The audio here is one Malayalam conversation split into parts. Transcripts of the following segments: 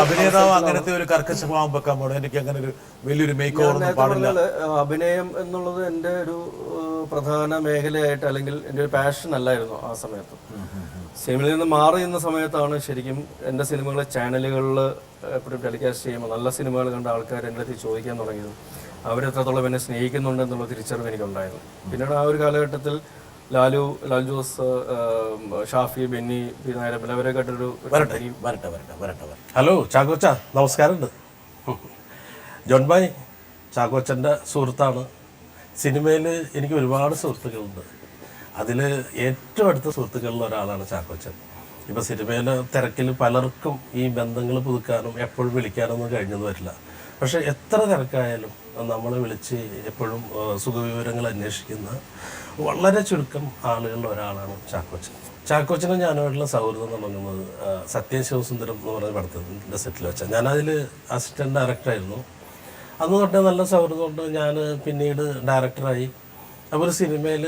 അഭിനേതാവ് അങ്ങനത്തെ ഒരു കർക്കശ ഭാവം വെക്കാൻ പോകണം, എനിക്ക് അങ്ങനെ ഒരു വലിയൊരു മേക്ക് ഓവർ പാടില്ല. അഭിനയം എന്നുള്ളത് എൻ്റെ ഒരു പ്രധാന മേഖലയായിട്ട് അല്ലെങ്കിൽ എൻ്റെ ഒരു പാഷൻ അല്ലായിരുന്നു ആ സമയത്ത്. സിനിമയിൽ നിന്ന് മാറി നിന്ന സമയത്താണ് ശരിക്കും എൻ്റെ സിനിമകളെ ചാനലുകളിൽ എപ്പോഴും ടെലികാസ്റ്റ് ചെയ്യുമ്പോൾ നല്ല സിനിമകൾ കണ്ട ആൾക്കാർ എൻ്റെ അടുത്ത് ചോദിക്കാൻ തുടങ്ങിയതും അവരെത്രത്തോളം എന്നെ സ്നേഹിക്കുന്നുണ്ട് എന്നുള്ള തിരിച്ചറിവ് എനിക്കുണ്ടായിരുന്നു. പിന്നീട് ആ ഒരു കാലഘട്ടത്തിൽ ലാൽ ജോസ്, ഷാഫി, ബെന്നി, പി നായരപ്പൻ അവരൊക്കെ ആയിട്ടൊരു ഹലോ ചാക്കോച്ച, നമസ്കാരമുണ്ട്. ജോൺ ഭായ് ചാക്കോച്ചൻ്റെ സുഹൃത്താണ്. സിനിമയിൽ എനിക്ക് ഒരുപാട് സുഹൃത്തുക്കളുണ്ട്. അതിൽ ഏറ്റവും അടുത്ത സുഹൃത്തുക്കളിൽ ഒരാളാണ് ചാക്കോച്ചൻ. ഇപ്പോൾ സിനിമയിലെ തിരക്കിൽ പലർക്കും ഈ ബന്ധങ്ങൾ പുതുക്കാനും എപ്പോഴും വിളിക്കാനൊന്നും കഴിഞ്ഞെന്ന് വരില്ല. പക്ഷേ എത്ര തിരക്കായാലും നമ്മളെ വിളിച്ച് എപ്പോഴും സുഖവിവരങ്ങൾ അന്വേഷിക്കുന്ന വളരെ ചുരുക്കം ആളുകളിൽ ഒരാളാണ് ചാക്കോച്ചൻ. ചാക്കോച്ചനും ഞാനുമായിട്ടുള്ള സൗഹൃദം തുടങ്ങുന്നത് സത്യം ശിവസുന്ദരം എന്ന് പറയുന്ന പടത്തിൻ്റെ സെറ്റിൽ വെച്ചാൽ ഞാനതിൽ അസിസ്റ്റൻറ്റ് ഡയറക്ടറായിരുന്നു. അന്ന് തൊട്ടേ നല്ല സൗഹൃദമുണ്ട്. ഞാൻ പിന്നീട് ഡയറക്ടറായി. അപ്പോൾ ഒരു സിനിമയിൽ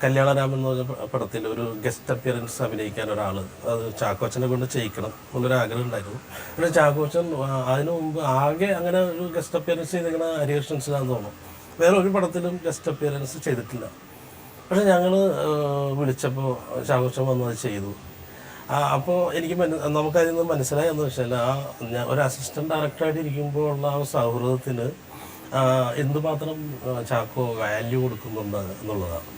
കല്യാണരാമൻ എന്ന് പറഞ്ഞ പടത്തിൽ ഒരു ഗസ്റ്റ് അപ്പിയറൻസ് അഭിനയിക്കാൻ ഒരാൾ, അത് ചാക്കോച്ചനെ കൊണ്ട് ചെയ്യിക്കണം എന്നുള്ളൊരാഗ്രഹം ഉണ്ടായിരുന്നു. പിന്നെ ചാക്കോച്ചൻ അതിനു മുമ്പ് ആകെ അങ്ങനെ ഒരു ഗസ്റ്റ് അപ്പിയറൻസ് ചെയ്തിങ്ങനെ ഹരികൃഷ്ണൻസിലാന്ന് തോന്നുന്നു. വേറെ ഒരു പടത്തിലും ഗസ്റ്റ് അപ്പിയറൻസ് ചെയ്തിട്ടില്ല. പക്ഷെ ഞങ്ങൾ വിളിച്ചപ്പോൾ ചാക്കോച്ചൻ വന്നത് ചെയ്തു. അപ്പോൾ എനിക്ക് നമുക്കതിൽ നിന്ന് മനസ്സിലായെന്ന് വെച്ചാൽ ഒരു അസിസ്റ്റൻറ്റ് ഡയറക്ടറായിട്ട് ഇരിക്കുമ്പോൾ ഉള്ള ആ സൗഹൃദത്തിന് എന്തുമാത്രം ചാക്കോ വാല്യൂ കൊടുക്കുന്നുണ്ട് എന്നുള്ളതാണ്.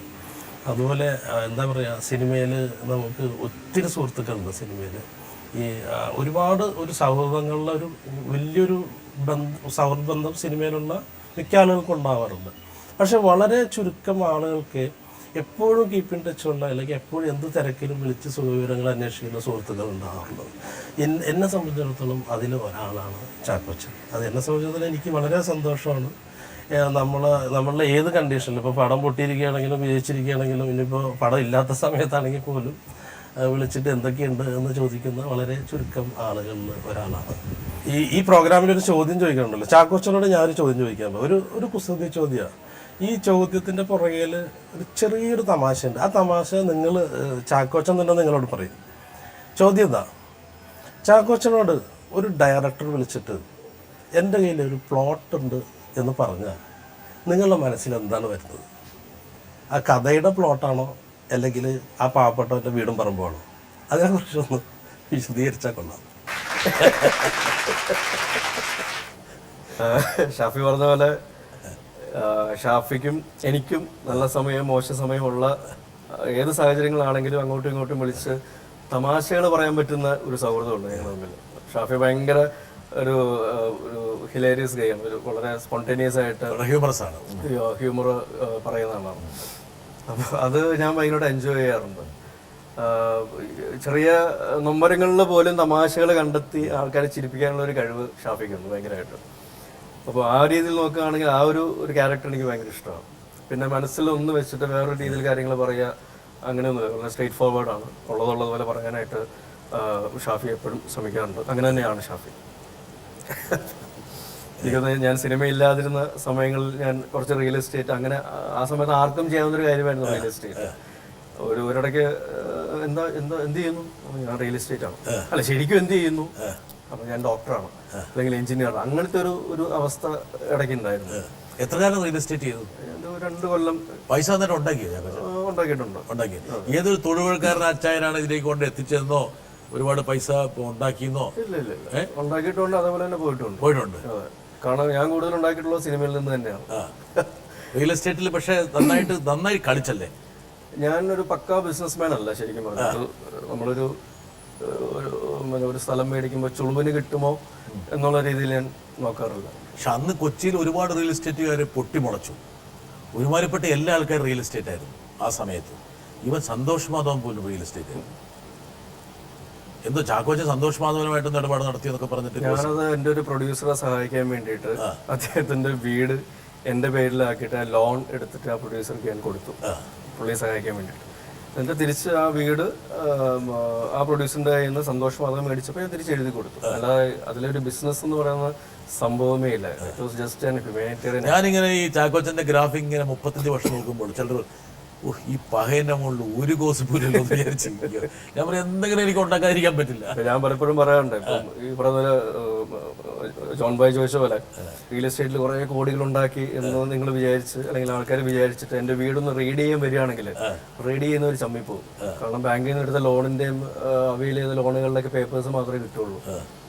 അതുപോലെ എന്താ പറയുക, സിനിമയിൽ നമുക്ക് ഒത്തിരി സുഹൃത്തുക്കളുണ്ട്. സിനിമയിൽ ഈ ഒരുപാട് ഒരു സൗഹൃദങ്ങളുടെ ഒരു വലിയൊരു സൗഹൃദ ബന്ധം സിനിമയിലുള്ള മിക്ക ആളുകൾക്കും ഉണ്ടാവാറുണ്ട്. പക്ഷെ വളരെ ചുരുക്കം ആളുകൾക്ക് എപ്പോഴും കീപ്പ് ഇൻ ടച്ച് ഉള്ള, അല്ലെങ്കിൽ എപ്പോഴും എന്ത് തിരക്കിലും വിളിച്ച് സുഖവിവരങ്ങൾ അന്വേഷിക്കുന്ന സുഹൃത്തുക്കൾ ഉണ്ടാകാറുള്ളത്. എന്നെ സംബന്ധിച്ചിടത്തോളം അതിൽ ഒരാളാണ് ചാക്കോച്ചൻ. അത് എന്നെ സംബന്ധിച്ചിടത്തോളം എനിക്ക് വളരെ സന്തോഷമാണ്. നമ്മളുടെ ഏത് കണ്ടീഷനിലും, ഇപ്പോൾ പടം പൊട്ടിയിരിക്കുകയാണെങ്കിലും വിജയിച്ചിരിക്കുകയാണെങ്കിലും ഇനിയിപ്പോൾ പടം ഇല്ലാത്ത സമയത്താണെങ്കിൽ പോലും വിളിച്ചിട്ട് എന്തൊക്കെയുണ്ട് എന്ന് ചോദിക്കുന്ന വളരെ ചുരുക്കം ആളുകളിൽ ഒരാളാണ്. ഈ പ്രോഗ്രാമിലൊരു ചോദ്യം ചോദിക്കണമല്ലോ, ചാക്കോച്ചനോട് ഞാനൊരു ചോദ്യം ചോദിക്കാൻ ഒരു കുസൃതി ചോദ്യമാണ്. ഈ ചോദ്യത്തിൻ്റെ പുറകിൽ ഒരു ചെറിയൊരു തമാശയുണ്ട്. ആ തമാശ നിങ്ങൾ ചാക്കോച്ചൻ തന്നെ നിങ്ങളോട് പറയും. ചോദ്യം എന്താ, ചാക്കോച്ചനോട് ഒരു ഡയറക്ടർ വിളിച്ചിട്ട് എൻ്റെ കയ്യിൽ ഒരു പ്ലോട്ട് ഉണ്ട് എന്ന് പറഞ്ഞാൽ നിങ്ങളുടെ മനസ്സിൽ എന്താണ് വരുന്നത്? ആ കഥയുടെ പ്ലോട്ടാണോ അല്ലെങ്കിൽ ആ പാവപ്പെട്ടവൻ്റെ വീടും പറമ്പാണോ? അതിനെക്കുറിച്ചൊന്ന് വിശദീകരിച്ചാൽ കൊള്ളാം. ഷാഫി പറഞ്ഞ പോലെ ഷാഫിക്കും എനിക്കും നല്ല സമയം മോശ സമയമുള്ള ഏത് സാഹചര്യങ്ങളാണെങ്കിലും അങ്ങോട്ടും ഇങ്ങോട്ടും വിളിച്ച് തമാശകൾ പറയാൻ പറ്റുന്ന ഒരു സൗഹൃദമുണ്ട് ഞങ്ങൾ തമ്മിൽ. ഷാഫി ഭയങ്കര ഒരു ഹിലേരിയസ് ഗെയിം, ഒരു വളരെ സ്പോണ്ടേനിയസ് ആയിട്ട് ഹ്യൂമർ പറയുന്ന ആളാണ്. അപ്പോൾ അത് ഞാൻ ഭയങ്കരമായിട്ട് എൻജോയ് ചെയ്യാറുണ്ട്. ചെറിയ നൊമ്പരങ്ങളിൽ പോലും തമാശകൾ കണ്ടെത്തി ആൾക്കാരെ ചിരിപ്പിക്കാനുള്ള ഒരു കഴിവ് ഷാഫിക്കുണ്ട് ഭയങ്കരമായിട്ട്. അപ്പോൾ ആ രീതിയിൽ നോക്കുകയാണെങ്കിൽ ആ ഒരു ക്യാരക്ടർ എനിക്ക് ഭയങ്കര ഇഷ്ടമാണ്. പിന്നെ മനസ്സിൽ ഒന്ന് വെച്ചിട്ട് വേറൊരു രീതിയിൽ കാര്യങ്ങൾ പറയുക അങ്ങനെയൊന്നുമില്ല. വളരെ സ്ട്രെയിറ്റ് ഫോർവേഡാണ്. ഉള്ളതുപോലെ പറയാനായിട്ട് ഷാഫി എപ്പോഴും ശ്രമിക്കാറുണ്ട്. അങ്ങനെ തന്നെയാണ് ഷാഫി. എനിക്കത് ഞാൻ സിനിമയില്ലാതിരുന്ന സമയങ്ങളിൽ ഞാൻ കുറച്ച് റിയൽ എസ്റ്റേറ്റ്, അങ്ങനെ ആ സമയത്ത് ആർക്കും ചെയ്യാവുന്നൊരു കാര്യമായിരുന്നു റിയൽ എസ്റ്റേറ്റ്. ഒരിടയ്ക്ക് എന്ത് ചെയ്യുന്നു, ഞാൻ റിയൽ എസ്റ്റേറ്റ് ആണ്, അല്ല ശരിക്കും എന്ത് ചെയ്യുന്നു, അപ്പോൾ ഞാൻ ഡോക്ടറാണ് അല്ലെങ്കിൽ എഞ്ചിനീയറാണ്, അങ്ങനത്തെ ഒരു അവസ്ഥ ഇടയ്ക്ക് ഉണ്ടായിരുന്നു. എത്ര കാലം റിയൽ എസ്റ്റേറ്റ് ചെയ്തു? 2 കൊല്ലം. പൈസ തന്നെ ഉണ്ടാക്കിയിട്ടുണ്ട്. ഏതൊരു തൊഴിലുകാരൻ അച്ചായനാണ് ഇതിലേക്ക് കൊണ്ട് എത്തിച്ചതെന്നോ ഒരുപാട് പൈസ ഉണ്ടാക്കിയെന്നോ? ഇല്ല, ഉണ്ടാക്കിയിട്ടുണ്ട്. അതേപോലെ തന്നെ പോയിട്ടുണ്ട്. കാരണം ഞാൻ കൂടുതൽ ഉണ്ടാക്കിയിട്ടുള്ള സിനിമയിൽ നിന്ന് തന്നെയാണ്. റിയൽ എസ്റ്റേറ്റിൽ പക്ഷേ നന്നായി കളിച്ചല്ലേ? ഞാനൊരു പക്കാ ബിസിനസ്മാൻ അല്ല ശരിക്കും പറഞ്ഞാൽ. നമ്മളൊരു സ്ഥലം മേടിക്കുമ്പോൾ ചുളുവിന് കിട്ടുമോ എന്നുള്ള രീതിയിൽ ഞാൻ നോക്കാറില്ല. പക്ഷെ അന്ന് കൊച്ചിയിൽ ഒരുപാട് റിയൽ എസ്റ്റേറ്റുകാർ പൊട്ടിമുളച്ചു. ഒരുമാതിരിപ്പെട്ട എല്ലാ ആൾക്കാരും റിയൽ എസ്റ്റേറ്റ് ആയിരുന്നു ആ സമയത്ത്. ഇവൻ സന്തോഷ് മാധവൻ പോലും റിയൽ എസ്റ്റേറ്റ് ആയിരുന്നു. എന്തോ ചാക്കോച്ച സന്തോഷ് മാധവനുമായിട്ട് ഇടപാട് നടത്തിയെന്നൊക്കെ പറഞ്ഞിട്ട് ഞാനത് എൻ്റെ ഒരു പ്രൊഡ്യൂസറെ സഹായിക്കാൻ വേണ്ടിയിട്ട് അദ്ദേഹത്തിൻ്റെ വീട് എൻ്റെ പേരിലാക്കിയിട്ട് ലോൺ എടുത്തിട്ട് ആ പ്രൊഡ്യൂസർക്ക് ഞാൻ കൊടുത്തു, പുള്ളിയെ സഹായിക്കാൻ വേണ്ടിയിട്ട്. എന്നിട്ട് തിരിച്ച് ആ വീട് ആ പ്രൊഡ്യൂസറിൻ്റെ കയ്യിൽ നിന്ന് സന്തോഷ് മാധവൻ മേടിച്ചപ്പോൾ ഞാൻ തിരിച്ച് എഴുതി കൊടുത്തു. അല്ലാതെ അതിലൊരു ബിസിനസ് എന്ന് പറയുന്ന സംഭവമേ ഇല്ല. It was just an humanitarian. ഞാനിങ്ങനെ ഈ ചാക്കോച്ചൻ്റെ ഗ്രാഫിക് ഇങ്ങനെ 35 വർഷം നോക്കുമ്പോൾ ചിലർ ഓ ഈ പഹേൻ്റെ മുകളിൽ ഒരു ഗോസിപ്പൂരല്ലോ എന്ന് വിചാരിച്ചു. ഞാൻ പറയാം എന്തെങ്കിലും എനിക്ക് ഉണ്ടാക്കാതിരിക്കാൻ പറ്റില്ല. ഞാൻ പലപ്പോഴും പറയാറുണ്ട്, ഇപ്പം ഈ പറഞ്ഞ ജോൺ ബോയ് ചോദിച്ച പോലെ റിയൽ എസ്റ്റേറ്റിൽ കുറേ കോടികൾ ഉണ്ടാക്കി എന്ന് നിങ്ങൾ വിചാരിച്ച് അല്ലെങ്കിൽ ആൾക്കാർ വിചാരിച്ചിട്ട് എൻ്റെ വീടൊന്ന് റീഡ് ചെയ്യാൻ വരികയാണെങ്കിൽ റീഡ് ചെയ്യുന്ന ഒരു ചമ്മി പോകും. കാരണം ബാങ്കിൽ നിന്ന് എടുത്ത ലോണിൻ്റെയും അവൈൽ ചെയ്ത ലോണുകളുടെയൊക്കെ പേപ്പേഴ്സ് മാത്രമേ കിട്ടുള്ളൂ.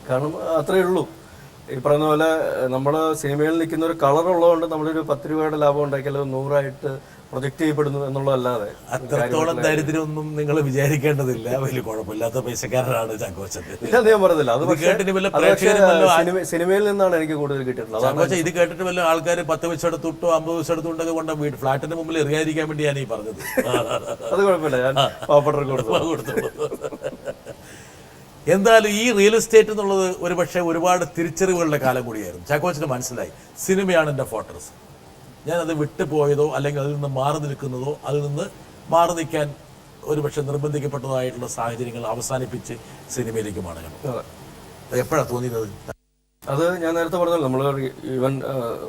കാരണം അത്രയേ ഉള്ളൂ. ഈ പറയുന്ന പോലെ നമ്മൾ സിനിമയിൽ നിൽക്കുന്ന ഒരു കളർ ഉള്ളതുകൊണ്ട് നമ്മളൊരു 10 രൂപയുടെ ലാഭം ഉണ്ടാക്കിയാൽ 100 പ്രൊജക്ട് ചെയ്യപ്പെടുന്നു എന്നുള്ളതല്ലാതെ അത്രത്തോളം ദരിദ്രമൊന്നും നിങ്ങൾ വിചാരിക്കേണ്ടതില്ല. വലിയ കുഴപ്പമില്ലാത്ത പൈസക്കാരനാണ് ചാക്കോച്ചൻ. ഇല്ലാന്ന് ഞാൻ പറഞ്ഞില്ല. അത് കേട്ടിട്ട് വല്ല പ്രേക്ഷകരും സിനിമയിൽ നിന്നാണ് എനിക്ക് കൂടുതൽ കിട്ടിയിട്ടുള്ളത്. ചാക്കോച്ച ഇത് കേട്ടിട്ട് വല്ല ആൾക്കാർ 10 പൈസ എടുത്തിട്ടോ 50 പൈസ എടുത്തുകൊണ്ടൊക്കെ കൊണ്ട് വീട് ഫ്ലാറ്റിന് മുമ്പിൽ എറിയാതിരിക്കാൻ വേണ്ടി ഞാൻ ഈ പറഞ്ഞത്. അത് കുഴപ്പമില്ല, ഞാൻ പാവപ്പെട്ടവർക്ക് കൊടുത്തോളൂ. എന്തായാലും ഈ റിയൽ എസ്റ്റേറ്റ് എന്നുള്ളത് ഒരു പക്ഷേ ഒരുപാട് തിരിച്ചറിവുകളുടെ കാലം കൂടിയായിരുന്നു. ചാക്കോച്ചന് മനസ്സിലായി സിനിമയാണ് എൻ്റെ ഫോട്ടോസ്. ഞാനത് വിട്ടുപോയതോ അല്ലെങ്കിൽ അതിൽ നിന്ന് മാറി നിൽക്കുന്നതോ അതിൽ നിന്ന് മാറി നിൽക്കാൻ ഒരു പക്ഷേ നിർബന്ധിക്കപ്പെട്ടതായിട്ടുള്ള സാഹചര്യങ്ങൾ അവസാനിപ്പിച്ച് സിനിമയിലേക്ക് മടങ്ങണം. എപ്പോഴാണ് തോന്നിയത്? അത് ഞാൻ നേരത്തെ പറഞ്ഞല്ലോ, നമ്മൾ ഈവൻ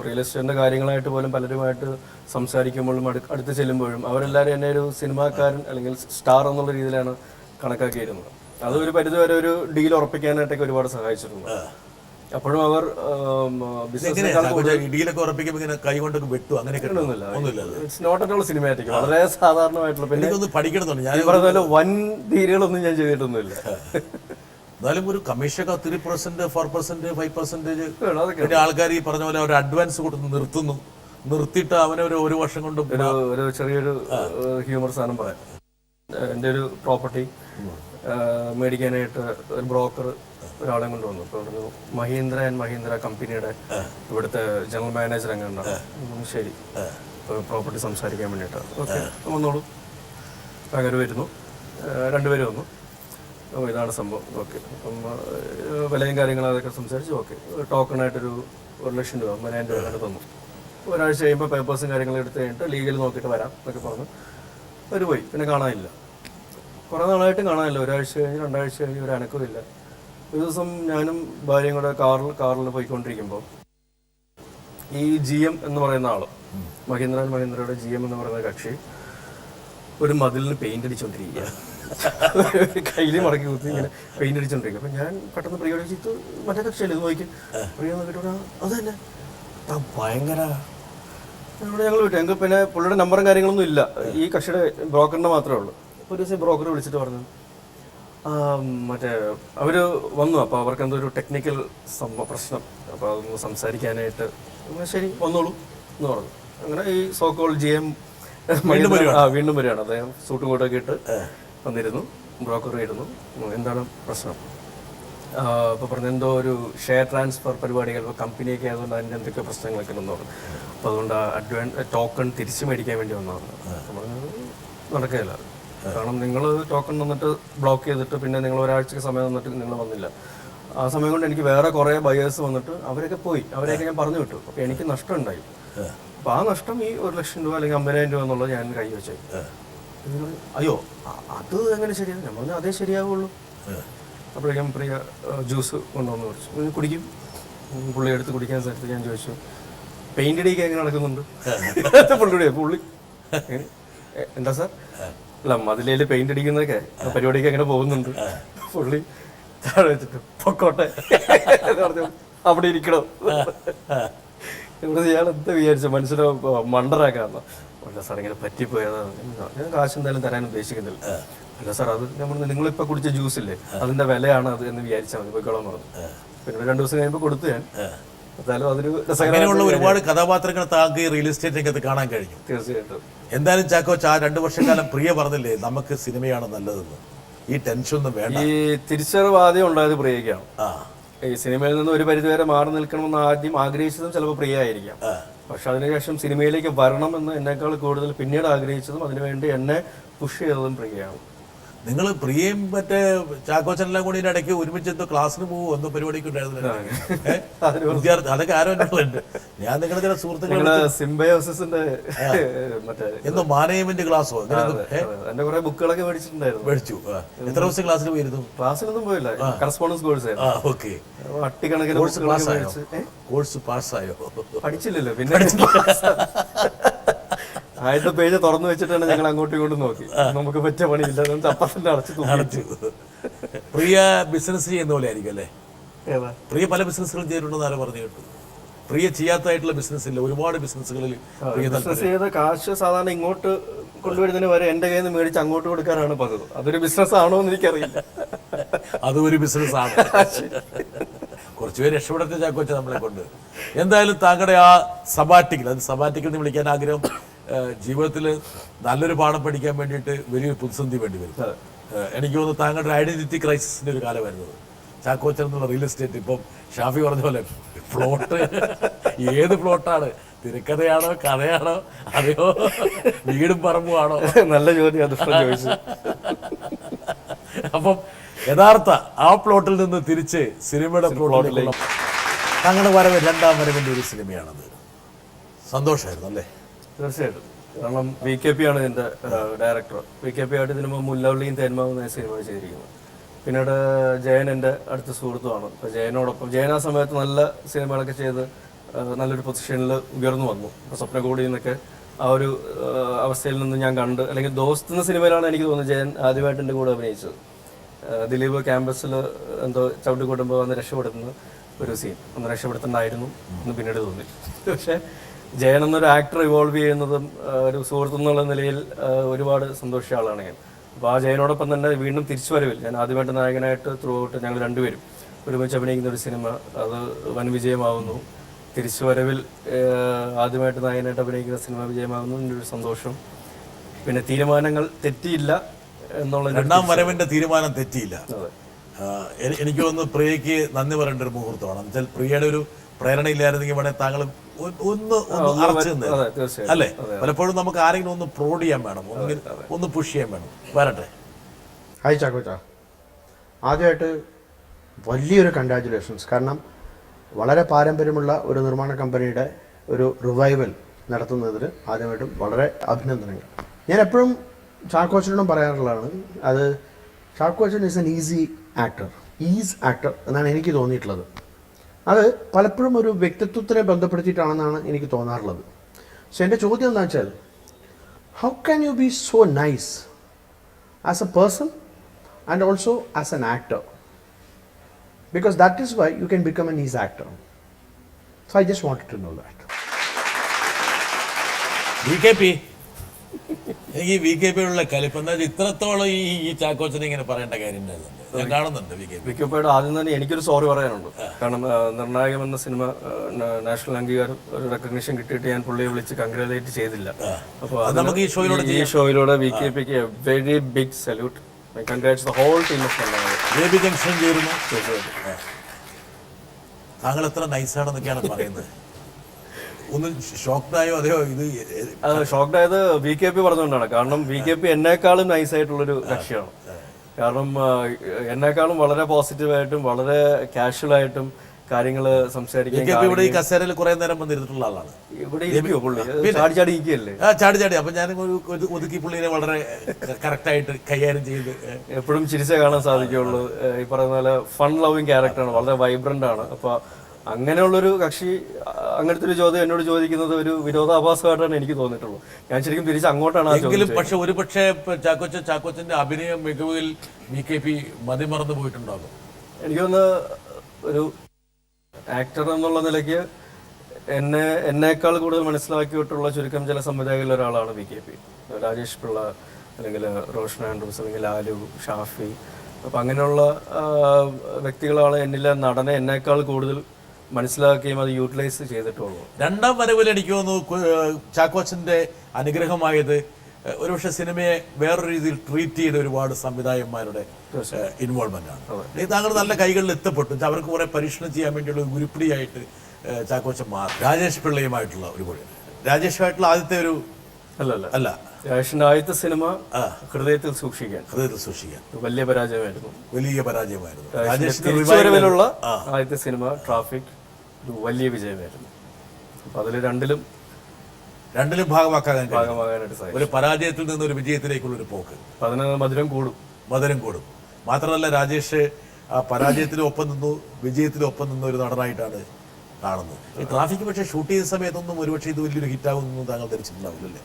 റിയൽ എസ്റ്റേറ്റിന്റെ കാര്യങ്ങളായിട്ട് പോലും പലരുമായിട്ട് സംസാരിക്കുമ്പോഴും അടുത്ത് ചെല്ലുമ്പോഴും അവരെല്ലാവരും എന്നെ ഒരു സിനിമാക്കാരൻ അല്ലെങ്കിൽ സ്റ്റാർ എന്നുള്ള രീതിയിലാണ് കണക്കാക്കിയിരുന്നത്. അത് ഒരു പരിധിവരെ ഒരു ഡീൽ ഉറപ്പിക്കാനായിട്ടൊക്കെ ഒരുപാട് സഹായിച്ചിട്ടുണ്ട്. അപ്പോഴും അവർ ഡീലൊക്കെ ഉറപ്പിക്കുമ്പോൾ ഇങ്ങനെ കൈ കൊണ്ടൊക്കെ വെട്ടു അങ്ങനെയൊക്കെ it's not at all cinematic, വളരെ സാധാരണമായിട്ടുള്ള. പിന്നെ പഠിക്കണമെന്നുണ്ട്. ഞാൻ പറഞ്ഞ വൻ ധീരകളൊന്നും ഞാൻ ചെയ്തിട്ടൊന്നുമില്ല. എന്നാലും ഒരു കമ്മീഷനൊക്കെ 3%, 4%, 5% പിന്നെ ആൾക്കാർ ഈ പറഞ്ഞ പോലെ ഒരു അഡ്വാൻസ് കൊടുത്ത് നിർത്തിയിട്ട് അവനെ ഒരു വർഷം കൊണ്ട് ഒരു ചെറിയൊരു ഹ്യൂമർ സാധനം പറയാം. എൻ്റെ ഒരു പ്രോപ്പർട്ടി മേടിക്കാനായിട്ട് ഒരു ബ്രോക്കർ ഒരാളെ കൊണ്ടുവന്നു. ഇപ്പോൾ മഹീന്ദ്ര ആൻഡ് മഹീന്ദ്ര കമ്പനിയുടെ ഇവിടുത്തെ ജനറൽ മാനേജർ എങ്ങനെയുണ്ടാണ്. ശരി, പ്രോപ്പർട്ടി സംസാരിക്കാൻ വേണ്ടിയിട്ട് ഓക്കെ വന്നോളൂ. അങ്ങനെ വരുന്നു, 2 പേര് വന്നു. ഇതാണ് സംഭവം, ഓക്കെ. അപ്പം വിലയും കാര്യങ്ങളും അതൊക്കെ സംസാരിച്ചു. ഓക്കെ, ടോക്കണായിട്ടൊരു 1,00,000 രൂപ 9,000 രൂപ തന്നു. ഒരാഴ്ച കഴിയുമ്പോൾ പേപ്പേഴ്സും കാര്യങ്ങളും എടുത്ത് കഴിഞ്ഞിട്ട് ലീഗൽ നോക്കിയിട്ട് വരാം എന്നൊക്കെ പറഞ്ഞു അവർ പോയി. പിന്നെ കാണാനില്ല, കുറേ നാളായിട്ടും കാണാനില്ല. ഒരാഴ്ച കഴിഞ്ഞ് 2 ആഴ്ച കഴിഞ്ഞ് ഒരു അനക്കവും ഇല്ല. ഒരു ദിവസം ഞാനും ഭാര്യയും കൂടെ കാറിൽ പോയിക്കൊണ്ടിരിക്കുമ്പോൾ ഈ GM എന്ന് പറയുന്ന ആള്, മഹീന്ദ്രയുടെ GM എന്ന് പറയുന്ന കക്ഷി ഒരു മതിലിന് പെയിന്റ് അടിച്ചോണ്ടിരിക്കുക, കയ്യിൽ മടക്കി കുത്തി ഇങ്ങനെ പെയിന്റ് അടിച്ചോണ്ടിരിക്കുക. അപ്പൊ ഞാൻ പെട്ടെന്ന് പ്രിയോട് ചോദിച്ചു, മറ്റേ കക്ഷിയല്ലേ ഇത് നോക്കി. പ്രിയ നോക്കിയിട്ട് അത് തന്നെ ഭയങ്കര ഞങ്ങൾ വിട്ടു. ഞങ്ങൾക്ക് പിന്നെ പുള്ളിയുടെ നമ്പറും കാര്യങ്ങളൊന്നും ഇല്ല, ഈ കക്ഷിയുടെ ബ്രോക്കറിന്റെ മാത്രമേ ഉള്ളൂ. ഒരു ദിവസം ബ്രോക്കർ വിളിച്ചിട്ട് പറഞ്ഞു, മറ്റേ അവർ വന്നു, അപ്പോൾ അവർക്ക് എന്തോ ഒരു ടെക്നിക്കൽ പ്രശ്നം, അപ്പോൾ അതൊന്ന് സംസാരിക്കാനായിട്ട് ശരി വന്നോളൂ എന്ന് പറഞ്ഞു. അങ്ങനെ ഈ സോക്കോൾ GM വീണ്ടും വരികയാണ്. അദ്ദേഹം സൂട്ടും കോട്ടൊക്കെ ഇട്ട് വന്നിരുന്നു, ബ്രോക്കർ ആയിരുന്നു. എന്താണ് പ്രശ്നം? അപ്പോൾ പറഞ്ഞു എന്തോ ഒരു ഷെയർ ട്രാൻസ്ഫർ പരിപാടികൾ കമ്പനിയൊക്കെ ആയതുകൊണ്ട് അതിൻ്റെ എന്തൊക്കെ പ്രശ്നങ്ങളൊക്കെ ഉണ്ടെന്ന് പറഞ്ഞു. അപ്പോൾ അതുകൊണ്ട് ടോക്കൺ തിരിച്ചു മേടിക്കാൻ വേണ്ടി വന്നതാണ്. നടക്കുകയില്ല, കാരണം നിങ്ങൾ ടോക്കൺ തന്നിട്ട് ബ്ലോക്ക് ചെയ്തിട്ട് പിന്നെ നിങ്ങൾ ഒരാഴ്ചക്ക് സമയം തന്നിട്ട് നിങ്ങൾ വന്നില്ല. ആ സമയം കൊണ്ട് എനിക്ക് വേറെ കുറേ ബയേഴ്സ് വന്നിട്ട് അവരൊക്കെ പോയി, അവരെയൊക്കെ ഞാൻ പറഞ്ഞു വിട്ടു. അപ്പോൾ എനിക്ക് നഷ്ടം ഉണ്ടായി. അപ്പോൾ ആ നഷ്ടം ഈ 1,00,000 രൂപ അല്ലെങ്കിൽ 50,000 രൂപ എന്നുള്ളത് ഞാൻ കൈവച്ചു. അയ്യോ അത് എങ്ങനെ ശരിയാണ്? ഞാൻ പറഞ്ഞു അതേ ശരിയാവുള്ളൂ. അപ്പോഴേക്കും പ്രിയ ജ്യൂസ് കൊണ്ടുവന്ന് കുടിച്ചു, കുടിക്കും. പുള്ളി എടുത്ത് കുടിക്കാൻ സ്ഥലത്ത് ഞാൻ ചോദിച്ചു, പെയിന്റ് അടിക്കാൻ എങ്ങനെ നടക്കുന്നുണ്ട്? പുള്ളി എന്താ സാർ? അല്ല മതിലേല് പെയിന്റ് അടിക്കുന്നതൊക്കെ പരിപാടിക്ക് എങ്ങനെ പോകുന്നുണ്ട്? പുള്ളി താഴെ വെച്ചിട്ട് പൊക്കോട്ടെ അവിടെ ഇരിക്കണോ? ഇവിടെ ഇയാൾ എന്താ വിചാരിച്ച മനുഷ്യനെ മണ്ടറാക്കാന്നോ? അല്ല സാർ ഇങ്ങനെ പറ്റിപ്പോയതാണ്, ഞാൻ കാശ് എന്തായാലും തരാൻ ഉദ്ദേശിക്കുന്നില്ല. അല്ല സാർ അത് നിങ്ങളിപ്പോൾ കുടിച്ച ജ്യൂസില്ലേ അതിന്റെ വിലയാണ് അത് എന്ന് വിചാരിച്ചാൽ മതി, പോയിക്കോളാൻ പറഞ്ഞു. പിന്നെ 2 ദിവസം കഴിയുമ്പോൾ കൊടുത്തു ഞാൻ. എന്തായാലും അതൊരു അങ്ങനെയുള്ള ഒരുപാട് കഥാപാത്രങ്ങൾ താങ്കൾക്ക് റിയൽ എസ്റ്റേറ്റ് രംഗത്ത് കാണാൻ കഴിഞ്ഞു. തീർച്ചയായിട്ടും. എന്തായാലും ചാക്കോച്ച് ആ 2 വർഷക്കാലം പ്രിയ പറഞ്ഞില്ലേ നമുക്ക് സിനിമയാണ് നല്ലതെന്ന്. ഈ ടെൻഷൻ ഒന്നും വേണ്ട. ഈ തിരിച്ചറിവ് ആദ്യം ഉണ്ടായത് പ്രിയയ്ക്കാണ്. ഈ സിനിമയിൽ നിന്ന് ഒരു പരിധിവരെ മാറി നിൽക്കണമെന്ന് ആദ്യം ആഗ്രഹിച്ചതും ചിലപ്പോൾ പ്രിയ ആയിരിക്കാം. പക്ഷെ അതിനുശേഷം സിനിമയിലേക്ക് വരണമെന്ന് എന്നെക്കാൾ കൂടുതൽ പിന്നീട് ആഗ്രഹിച്ചതും അതിനുവേണ്ടി എന്നെ പുഷ് ചെയ്തതും പ്രിയയാണ്. നിങ്ങൾ പ്രിയയും മറ്റേ ചാക്കോച്ചനെല്ലാം കൂടി ഇടയ്ക്ക് ഒരുമിച്ച് എന്തോ ക്ലാസ്സിന് പോകുമോ എന്തോ പരിപാടിക്ക് ഉണ്ടായിരുന്നില്ല വിദ്യാർത്ഥി? അതൊക്കെ ആരോ ഉണ്ട്. ഞാൻ നിങ്ങളുടെ ചില സുഹൃത്തുക്കളെ സിംബയോസിന്റെ എന്തോ മാനേജ്മെന്റ് ക്ലാസ്സോ എന്റെ കുറെ ബുക്കുകളൊക്കെ മേടിച്ചു. എത്ര ദിവസം ക്ലാസ്സിൽ പോയിരുന്നു? ക്ലാസ്സിലൊന്നും പോയില്ല, കറസ്പോണ്ടൻസ് കോഴ്സ്. ഓക്കെ, അട്ടിക്കണക്കിന് കോഴ്സ് പാസ്സായോ? പഠിച്ചില്ലല്ലോ പിന്നെ. ആദ്യത്തെ പേജ് തുറന്നു വെച്ചിട്ടാണ് ഞങ്ങൾ അങ്ങോട്ടും ഇങ്ങോട്ടും നോക്കി. നമുക്ക് പറ്റിയ പണിയില്ല, അപ്പം തന്നെ അടച്ചു. പ്രിയ ബിസിനസ് ചെയ്യുന്ന പോലെ ആയിരിക്കും അല്ലേ? ഏതാ പ്രിയ പല ബിസിനസ്സുകളും ചെയ്തിട്ടുണ്ടെന്ന് ആരും പറഞ്ഞു കേട്ടു. പ്രിയ ചെയ്യാത്തതായിട്ടുള്ള ബിസിനസ് ഇല്ല, ഒരുപാട് ബിസിനസ്സുകളിൽ പ്രിയ ബിസിനസ് ചെയ്ത കാശ് സാധാരണ ഇങ്ങോട്ട് കൊണ്ടുവരുന്നതിന് വരെ എൻ്റെ കയ്യിൽ നിന്ന് മേടിച്ച് അങ്ങോട്ട് കൊടുക്കാനാണ് പതിവ്. അതൊരു ബിസിനസ് ആണോ എന്ന് എനിക്കറിയില്ല. അതും ഒരു ബിസിനസ്സാണ്. കുറച്ചുപേര് രക്ഷപ്പെടത്തെ ചാക്കോച്ച നമ്മളെ കൊണ്ട്. എന്തായാലും താങ്കളുടെ ആ സബാറ്റിക്കൽ, അത് സബാറ്റിക്കൽ എന്ന് വിളിക്കാൻ ആഗ്രഹം, ജീവിതത്തിൽ നല്ലൊരു പാഠം പഠിക്കാൻ വേണ്ടിയിട്ട് വലിയൊരു പ്രതിസന്ധി വേണ്ടി വരും. എനിക്ക് തോന്നുന്നു താങ്കളുടെ ഐഡന്റിറ്റി ക്രൈസിസിന്റെ ഒരു കാലമായിരുന്നത്. ചാക്കോച്ചൻ എന്നുള്ള റിയൽ എസ്റ്റേറ്റ്, ഇപ്പം ഷാഫി പറഞ്ഞ പോലെ പ്ലോട്ട്, ഏത് പ്ലോട്ടാണ്? തിരക്കഥയാണോ, കഥയാണോ, അതെയോ വീടും പറമ്പുമാണോ? നല്ല ചോദ്യം അത് ചോദിച്ചു. അപ്പം യഥാർത്ഥ ആ പ്ലോട്ടിൽ നിന്ന് തിരിച്ച് സിനിമയുടെ പ്ലോട്ടിലേക്കുള്ള താങ്കളുടെ വരവ്, രണ്ടാം വരവിന്റെ ഒരു സിനിമയാണത്. സന്തോഷമായിരുന്നു അല്ലേ? തീർച്ചയായിട്ടും. കാരണം VKP ആണ് ഇതിന്റെ ഡയറക്ടർ. VKP ആയിട്ട് ഇതിനു മുമ്പ് മുല്ലവള്ളിയും തേന്മാവും എന്ന സിനിമ ചെയ്തിരിക്കുന്നത്. പിന്നീട് ജയൻ എൻ്റെ അടുത്ത സുഹൃത്തുമാണ്. അപ്പോൾ ജയനോടൊപ്പം ജയൻ ആ സമയത്ത് നല്ല സിനിമകളൊക്കെ ചെയ്ത് നല്ലൊരു പൊസിഷനിൽ ഉയർന്നു വന്നു. അപ്പോൾ സ്വപ്നകൂടി എന്നൊക്കെ ആ ഒരു അവസ്ഥയിൽ നിന്ന് ഞാൻ കണ്ട്, അല്ലെങ്കിൽ ദോസ്ത് എന്ന സിനിമയിലാണ് എനിക്ക് തോന്നുന്നത് ജയൻ ആദ്യമായിട്ട് എൻ്റെ കൂടെ അഭിനയിച്ചത്. ദിലീപ് ക്യാമ്പസിൽ എന്തോ ചവിട്ടിക്കൂട്ടുമ്പോൾ വന്ന് രക്ഷപ്പെടുത്തുന്ന ഒരു സീൻ, ഒന്ന് രക്ഷപ്പെടുത്തണ്ടായിരുന്നു എന്ന് പിന്നീട് തോന്നി. പക്ഷേ ജയൻ എന്നൊരു ആക്ടർ ഇവോൾവ് ചെയ്യുന്നതും ഒരു സുഹൃത്തു എന്നുള്ള നിലയിൽ ഒരുപാട് സന്തോഷിച്ച ആളാണ് ഞാൻ. അപ്പോൾ ആ ജയനോടൊപ്പം തന്നെ വീണ്ടും തിരിച്ചുവരവിൽ ഞാൻ ആദ്യമായിട്ട് നായകനായിട്ട് ത്രൂ ഔട്ട് ഞങ്ങൾ രണ്ടുപേരും ഒരുമിച്ച് അഭിനയിക്കുന്ന ഒരു സിനിമ, അത് വൻ വിജയമാവുന്നു. തിരിച്ചുവരവിൽ ആദ്യമായിട്ട് നായകനായിട്ട് അഭിനയിക്കുന്ന സിനിമ വിജയമാകുന്നു, ഒരു സന്തോഷം. പിന്നെ തീരുമാനങ്ങൾ തെറ്റിയില്ല എന്നുള്ള, രണ്ടാം വരവിന്റെ തീരുമാനം തെറ്റിയില്ല. എനിക്ക് തോന്നുന്നു പ്രിയയ്ക്ക് നന്ദി പറയേണ്ട ഒരു മുഹൂർത്തമാണ്. എന്നുവെച്ചാൽ പ്രിയയുടെ ഒരു പ്രേരണയില്ലായിരുന്നെങ്കിൽ വേണേൽ താങ്കൾ ഒന്ന് അറച്ചു നിന്ന് അല്ലേ? പലപ്പോഴും നമുക്ക് ആരെങ്കിലും ഒന്ന് പ്രോഡ് ചെയ്യാൻ വേണം, ഒന്ന് പുഷ് ചെയ്യാൻ വേണം. വരട്ടെ. ഹായ് ചാക്കോച്ച, ആദ്യമായിട്ട് വലിയൊരു കൺഗ്രാജുലേഷൻസ്. കാരണം വളരെ പാരമ്പര്യമുള്ള ഒരു നിർമ്മാണ കമ്പനിയുടെ ഒരു റിവൈവൽ നടത്തുന്നതിന് ആദ്യമായിട്ടും വളരെ അഭിനന്ദനങ്ങൾ. ഞാൻ എപ്പോഴും ചാക്കോച്ചനോടും പറയാറുള്ളതാണ്, അത് Chakochan is an easy actor എന്നാണ് എനിക്ക് തോന്നിയിട്ടുള്ളത്. അത് പലപ്പോഴും ഒരു വ്യക്തിത്വത്തിനെ ബന്ധപ്പെടുത്തിയിട്ടാണെന്നാണ് എനിക്ക് തോന്നാറുള്ളത്. സോ എൻ്റെ ചോദ്യം എന്താ വെച്ചാൽ, how can you B so nice as A person and also as an actor? Because that is why you can become an easy actor. So I just wanted to know that. VKP, എനിക്ക് VKPയുള്ള കലിപ്പ് എന്താ വെച്ചാൽ ഇത്രത്തോളം ഈ ചാക്കോച്ചനെ ഇങ്ങനെ പറയേണ്ട കാര്യം ഞാൻ കാണുന്നുണ്ട്. VKPയുടെ ആദ്യം തന്നെ എനിക്കൊരു സോറി പറയാനുണ്ട്. കാരണം നിർണായകം എന്ന സിനിമ നാഷണൽ അംഗീകാരം, ഒരു റെക്കഗ്നിഷൻ കിട്ടിയിട്ട് ഞാൻ പുള്ളിയെ വിളിച്ച് കൺഗ്രാജുലേറ്റ് ചെയ്തില്ല. അപ്പോൾ നമുക്ക് ഈ ഷോയിലൂടെ VKPക്ക് a very big salute. Congrats the whole team of Baby Junction ചേരുന്നു. താങ്കൾ എത്ര നൈസാണെന്നൊക്കെയാണ് പറയുന്നത്. ഒന്ന് ഷോക്ക്ഡായോ? അതെയോ ഇത് ഷോക്ക്ഡായത് VKP പറഞ്ഞുകൊണ്ടാണ്. കാരണം VKP എന്നെക്കാളും നൈസായിട്ടുള്ളൊരു കക്ഷിയാണ്. കാരണം എന്നെക്കാളും വളരെ പോസിറ്റീവായിട്ടും വളരെ കാഷ്വലായിട്ടും കാര്യങ്ങൾ സംസാരിക്കാൻ. ഇവിടെ ഈ കസേരയിൽ കുറെ നേരം വന്നിരുന്നിട്ടുള്ള ആളാണ്. ഇവിടെ ചാടി ഇരിക്കുകയല്ലേ? ചാടി. അപ്പൊ ഞാൻ ഒതുക്കി പുള്ളിനെ വളരെ കറക്റ്റായിട്ട് കൈകാര്യം ചെയ്ത് എപ്പോഴും ചിരിച്ചേ കാണാൻ സാധിക്കുള്ളൂ. ഈ പറയുന്ന പോലെ ഫൺ ലവിങ് ക്യാരക്ടറാണ്, വളരെ വൈബ്രന്റ് ആണ്. അപ്പൊ അങ്ങനെയുള്ളൊരു കക്ഷി അങ്ങനത്തെ ഒരു ചോദ്യം എന്നോട് ചോദിക്കുന്നത് ഒരു വിരോധാഭാസമായിട്ടാണ് എനിക്ക് തോന്നിയിട്ടുള്ളൂ. ഞാൻ ശരിക്കും തിരിച്ച് അങ്ങോട്ടാണ് എങ്കിലും. പക്ഷെ ഒരു പക്ഷേ ചാക്കോച്ചന്റെ അഭിനയ മികവിൽ VKP മതിമറന്നു പോയിട്ടുണ്ടാകും. എനിക്കൊന്ന് ഒരു ആക്ടർ എന്നുള്ള നിലയ്ക്ക് എന്നേക്കാൾ കൂടുതൽ മനസ്സിലാക്കിയിട്ടുള്ള ചുരുക്കം ചില സംവിധായകരിൽ ഒരാളാണ് VKP. രാജേഷ് പിള്ള, അല്ലെങ്കിൽ റോഷൻ ആൻഡ്രൂസ്, അല്ലെങ്കിൽ ലാലു, ഷാഫി. അപ്പം അങ്ങനെയുള്ള വ്യക്തികളാണ് എന്നിലെ നടനെ എന്നേക്കാൾ കൂടുതൽ മനസ്സിലാക്കുകയും അത് യൂട്ടിലൈസ് ചെയ്തിട്ടുള്ളൂ. രണ്ടാം വരവിൽ എനിക്ക് തോന്നുന്നു ചാക്കോച്ചന്റെ അനുഗ്രഹമായത് ഒരുപക്ഷെ സിനിമയെ വേറൊരു രീതിയിൽ ട്രീറ്റ് ചെയ്ത ഒരുപാട് സംവിധായകന്മാരുടെ ഇൻവോൾവ്മെന്റ് ആണ്. താങ്കൾ നല്ല കൈകളിൽ എത്തപ്പെട്ടു. അവർക്ക് കുറെ പരീക്ഷണം ചെയ്യാൻ വേണ്ടിയുള്ള ഒരു ഉരുപ്പിടിയായിട്ട് ചാക്കോച്ചൻ മാറി. രാജേഷ് പിള്ളയുമായിട്ടുള്ള ഒരു കൂടി, രാജേഷുമായിട്ടുള്ള ആദ്യത്തെ ഒരു അല്ല രാജേഷിന്റെ ആദ്യത്തെ സിനിമ ഹൃദയത്തിൽ സൂക്ഷിക്കാൻ വലിയ പരാജയമായിരുന്നു. രാജേഷിനുള്ള ആദ്യത്തെ സിനിമ ട്രാഫിക് വലിയ വിജയമായിരുന്നു. അപ്പൊ അതിൽ രണ്ടിലും ഭാഗമാകാനായിട്ട് സാധിക്കും. ഒരു പരാജയത്തിൽ നിന്ന് ഒരു വിജയത്തിലേക്കുള്ള ഒരു പോക്ക്. അതിന് മധുരം കൂടും. മാത്രമല്ല രാജേഷ് ആ പരാജയത്തിലും ഒപ്പം നിന്നു, വിജയത്തിലും ഒപ്പം നിന്ന ഒരു നടനായിട്ടാണ് കാണുന്നത്. ഈ ട്രാഫിക് പക്ഷേ ഷൂട്ട് ചെയ്ത സമയത്തൊന്നും ഒരുപക്ഷെ ഇത് വലിയൊരു ഹിറ്റാകുമെന്നൊന്നും താങ്കൾ ധരിച്ചിട്ടുണ്ടാവില്ലല്ലേ?